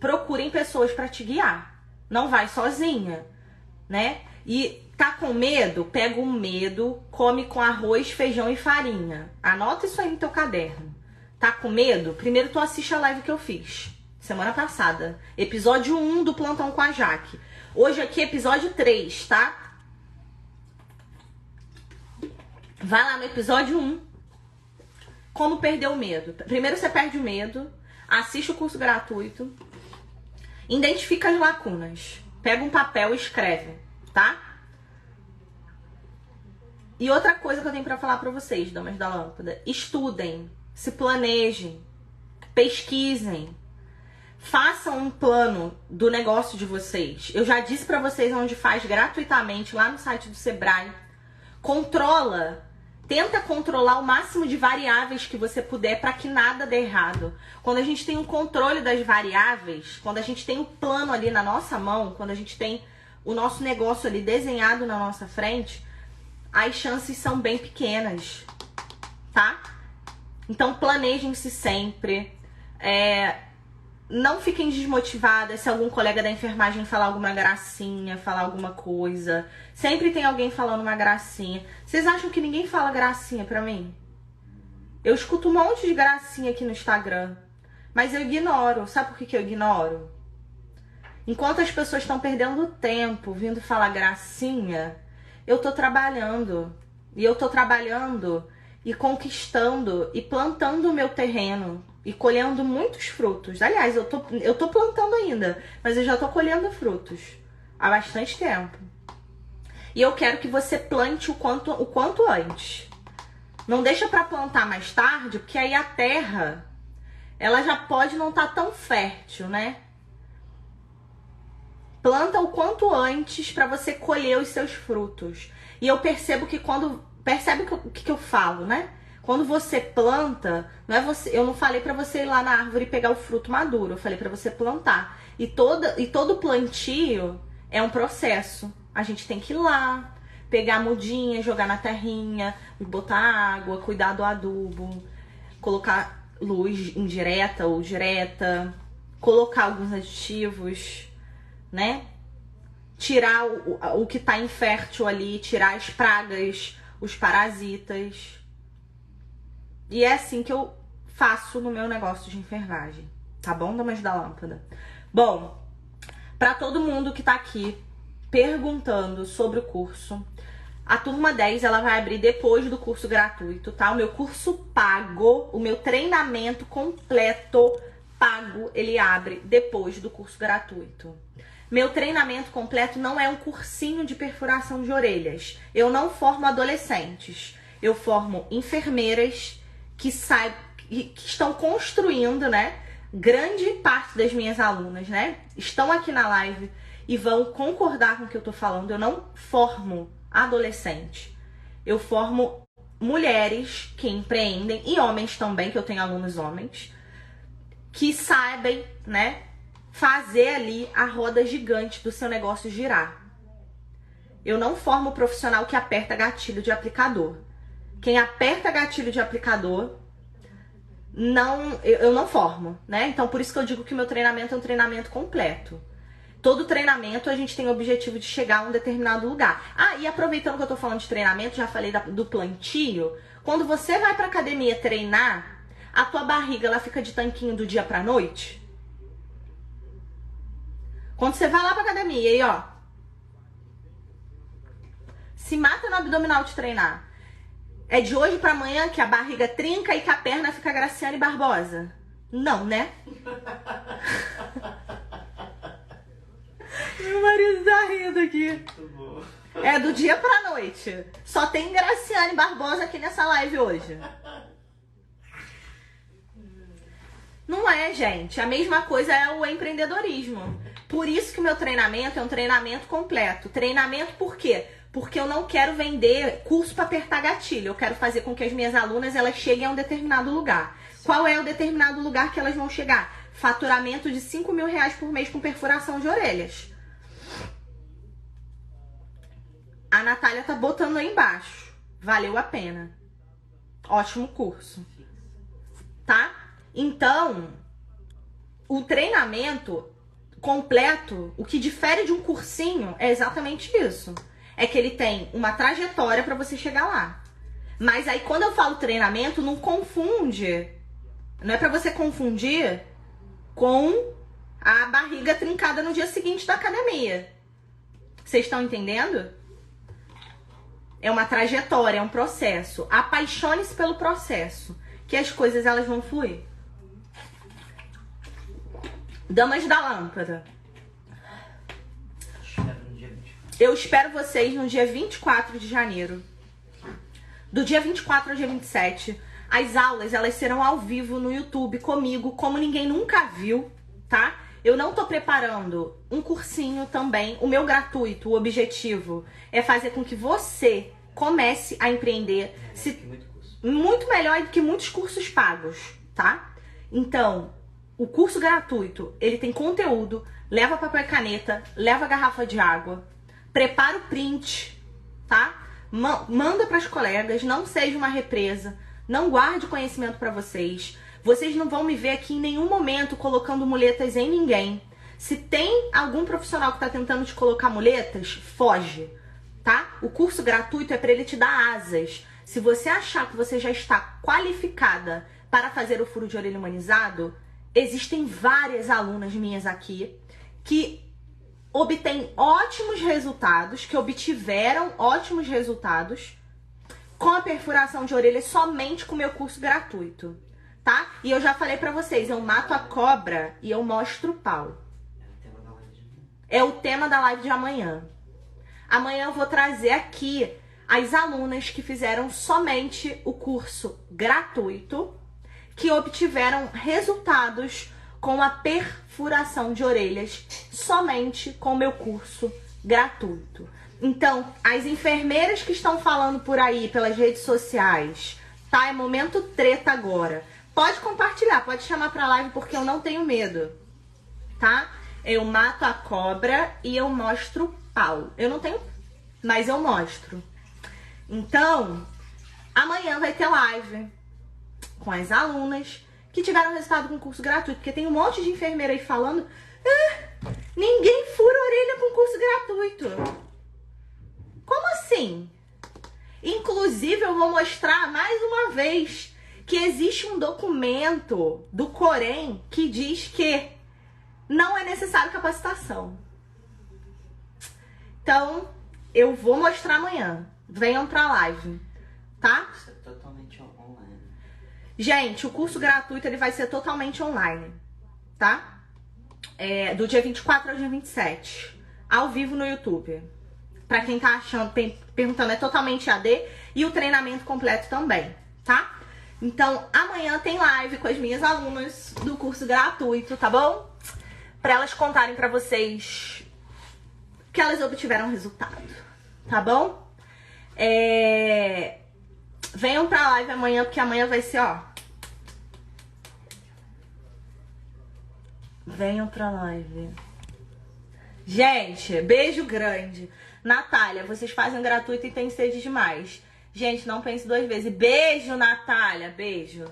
procurem pessoas para te guiar. Não vai sozinha, né? E tá com medo? Pega o medo, come com arroz, feijão e farinha. Anota isso aí no teu caderno. Tá com medo? Primeiro tu assiste a live que eu fiz semana passada. Episódio 1 do Plantão com a Jaque. Hoje aqui episódio 3, tá? Vai lá no episódio 1. Como perder o medo. Primeiro você perde o medo. Assiste o curso gratuito. Identifica as lacunas. Pega um papel e escreve, tá? E outra coisa que eu tenho pra falar pra vocês, damas da lâmpada. Estudem. Se planejem. Pesquisem. Façam um plano do negócio de vocês. Eu já disse pra vocês onde faz gratuitamente lá no site do Sebrae. Tenta controlar o máximo de variáveis que você puder para que nada dê errado. Quando a gente tem um controle das variáveis, quando a gente tem o plano ali na nossa mão, quando a gente tem o nosso negócio ali desenhado na nossa frente, as chances são bem pequenas, tá? Então planejem-se sempre. Não fiquem desmotivadas se algum colega da enfermagem falar alguma gracinha, falar alguma coisa. Sempre tem alguém falando uma gracinha. Vocês acham que ninguém fala gracinha pra mim? Eu escuto um monte de gracinha aqui no Instagram. Mas eu ignoro. Sabe por que eu ignoro? Enquanto as pessoas estão perdendo tempo vindo falar gracinha, eu tô trabalhando. E eu tô trabalhando e conquistando e plantando o meu terreno. E colhendo muitos frutos. Aliás, eu tô plantando ainda, mas eu já tô colhendo frutos há bastante tempo. E eu quero que você plante o quanto antes. Não deixa pra plantar mais tarde, porque aí a terra, ela já pode não estar tão fértil, né? Planta o quanto antes pra você colher os seus frutos. E eu percebo que percebe o que eu falo, né? Quando você planta, eu não falei pra você ir lá na árvore e pegar o fruto maduro, eu falei pra você plantar. E todo plantio é um processo. A gente tem que ir lá, pegar a mudinha, jogar na terrinha, botar água, cuidar do adubo, colocar luz indireta ou direta, colocar alguns aditivos, né? Tirar o que tá infértil ali, tirar as pragas, os parasitas. E é assim que eu faço no meu negócio de enfermagem. Tá bom, damas da lâmpada? Bom, pra todo mundo que tá aqui perguntando sobre o curso, a turma 10 ela vai abrir depois do curso gratuito, tá? O meu curso pago, o meu treinamento completo pago, ele abre depois do curso gratuito. Meu treinamento completo não é um cursinho de perfuração de orelhas. Eu não formo adolescentes. Eu formo enfermeiras que estão construindo, né? Grande parte das minhas alunas, né? Estão aqui na live e vão concordar com o que eu tô falando. Eu não formo adolescente. Eu formo mulheres que empreendem e homens também, que eu tenho alunos homens, que sabem, né? Fazer ali a roda gigante do seu negócio girar. Eu não formo profissional que aperta gatilho de aplicador. Quem aperta gatilho de aplicador, eu não formo, né? Então, por isso que eu digo que o meu treinamento é um treinamento completo. Todo treinamento a gente tem o objetivo de chegar a um determinado lugar. Ah, e aproveitando que eu tô falando de treinamento, já falei do plantio. Quando você vai pra academia treinar, a tua barriga, ela fica de tanquinho do dia pra noite? Quando você vai lá pra academia e ó, se mata no abdominal de treinar, é de hoje pra amanhã que a barriga trinca e que a perna fica Graciane Barbosa? Não, né? Meu marido tá rindo aqui. É do dia pra noite. Só tem Graciane Barbosa aqui nessa live hoje. Não é, gente. A mesma coisa é o empreendedorismo. Por isso que o meu treinamento é um treinamento completo. Treinamento por quê? Porque eu não quero vender curso para apertar gatilho. Eu quero fazer com que as minhas alunas elas cheguem a um determinado lugar. Qual é o determinado lugar que elas vão chegar? Faturamento de R$5.000 por mês com perfuração de orelhas. A Natália tá botando aí embaixo. Valeu a pena. Ótimo curso. Tá? Então, o treinamento completo, o que difere de um cursinho é exatamente isso. É que ele tem uma trajetória para você chegar lá. Mas aí quando eu falo treinamento, não confunde. Não é para você confundir com a barriga trincada no dia seguinte da academia. Vocês estão entendendo? É uma trajetória, é um processo. Apaixone-se pelo processo, que as coisas elas vão fluir. Damas da lâmpada. Eu espero vocês no dia 24 de janeiro. Do dia 24 ao dia 27. As aulas, elas serão ao vivo no YouTube comigo, como ninguém nunca viu, tá? Eu não tô preparando um cursinho também. O meu gratuito, o objetivo é fazer com que você comece a empreender muito melhor do que muitos cursos pagos, tá? Então, o curso gratuito, ele tem conteúdo, leva papel e caneta, leva garrafa de água, prepara o print, tá? Manda para as colegas, não seja uma represa, não guarde conhecimento para vocês. Vocês não vão me ver aqui em nenhum momento colocando muletas em ninguém. Se tem algum profissional que tá tentando te colocar muletas, foge, tá? O curso gratuito é para ele te dar asas. Se você achar que você já está qualificada para fazer o furo de orelha humanizado, existem várias alunas minhas aqui que obtêm ótimos resultados, que obtiveram ótimos resultados com a perfuração de orelha somente com o meu curso gratuito, tá? E eu já falei pra vocês, eu mato a cobra e eu mostro o pau. É o tema da live de amanhã. Amanhã eu vou trazer aqui as alunas que fizeram somente o curso gratuito, que obtiveram resultados com a perfuração de orelhas somente com o meu curso gratuito. Então, as enfermeiras que estão falando por aí pelas redes sociais, tá? É momento treta agora. Pode compartilhar, pode chamar pra live porque eu não tenho medo, tá? Eu mato a cobra e eu mostro o pau. Eu não tenho, mas eu mostro. Então, amanhã vai ter live com as alunas que tiveram resultado com curso gratuito. Porque tem um monte de enfermeira aí falando, ninguém fura orelha com curso gratuito. Como assim? Inclusive, eu vou mostrar mais uma vez que existe um documento do Corém que diz que não é necessário capacitação. Então, eu vou mostrar amanhã. Venham pra live, tá? Isso é totalmente online. Gente, o curso gratuito ele vai ser totalmente online, tá? Do dia 24 ao dia 27. Ao vivo no YouTube. Pra quem tá achando, perguntando, é totalmente AD e o treinamento completo também, tá? Então, amanhã tem live com as minhas alunas do curso gratuito, tá bom? Pra elas contarem pra vocês que elas obtiveram resultado, tá bom? Venham pra live amanhã, porque amanhã vai ser, ó. Venham pra live. Gente, beijo grande. Natália, vocês fazem gratuito e tem sede demais. Gente, não pense duas vezes. Beijo, Natália. Beijo.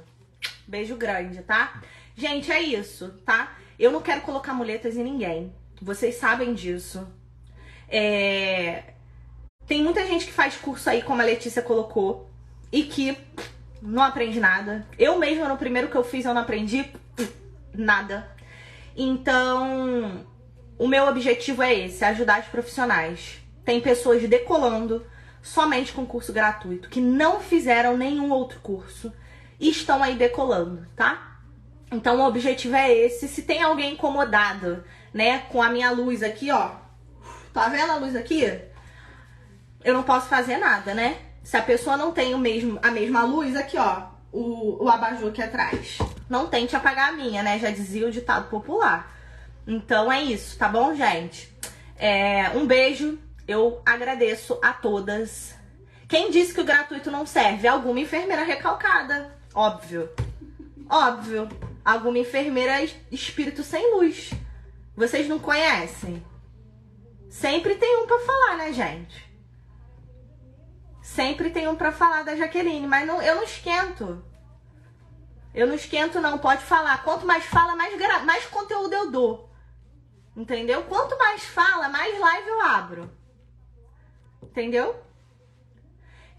Beijo grande, tá? Gente, é isso, tá? Eu não quero colocar muletas em ninguém. Vocês sabem disso. Tem muita gente que faz curso aí, como a Letícia colocou, e que não aprende nada. Eu mesma, no primeiro que eu fiz, eu não aprendi nada. Então, o meu objetivo é esse, ajudar os profissionais. Tem pessoas decolando somente com curso gratuito, que não fizeram nenhum outro curso e estão aí decolando, tá? Então, o objetivo é esse. Se tem alguém incomodado, né, com a minha luz aqui, ó. Tá vendo a luz aqui? Eu não posso fazer nada, né? Se a pessoa não tem a mesma luz, aqui, ó, o abajur aqui atrás. Não tente apagar a minha, né? Já dizia o ditado popular. Então é isso, tá bom, gente? Um beijo. Eu agradeço a todas. Quem disse que o gratuito não serve? Alguma enfermeira recalcada. Óbvio. Óbvio. Alguma enfermeira espírito sem luz. Vocês não conhecem? Sempre tem um pra falar, né, gente? Sempre tem um pra falar da Jaqueline, mas não, eu não esquento. Eu não esquento, não. Pode falar. Quanto mais fala, mais conteúdo eu dou. Entendeu? Quanto mais fala, mais live eu abro. Entendeu?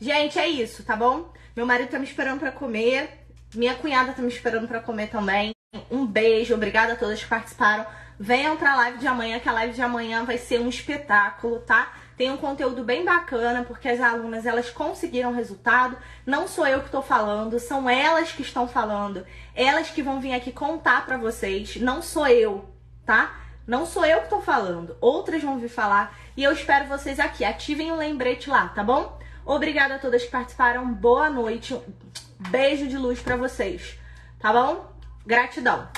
Gente, é isso, tá bom? Meu marido tá me esperando pra comer. Minha cunhada tá me esperando pra comer também. Um beijo, obrigada a todas que participaram. Venham pra live de amanhã, que a live de amanhã vai ser um espetáculo, tá? Tem um conteúdo bem bacana, porque as alunas, elas conseguiram resultado. Não sou eu que tô falando, são elas que estão falando. Elas que vão vir aqui contar pra vocês. Não sou eu, tá? Não sou eu que tô falando. Outras vão vir falar. E eu espero vocês aqui. Ativem o lembrete lá, tá bom? Obrigada a todas que participaram. Boa noite. Beijo de luz pra vocês, tá bom? Gratidão.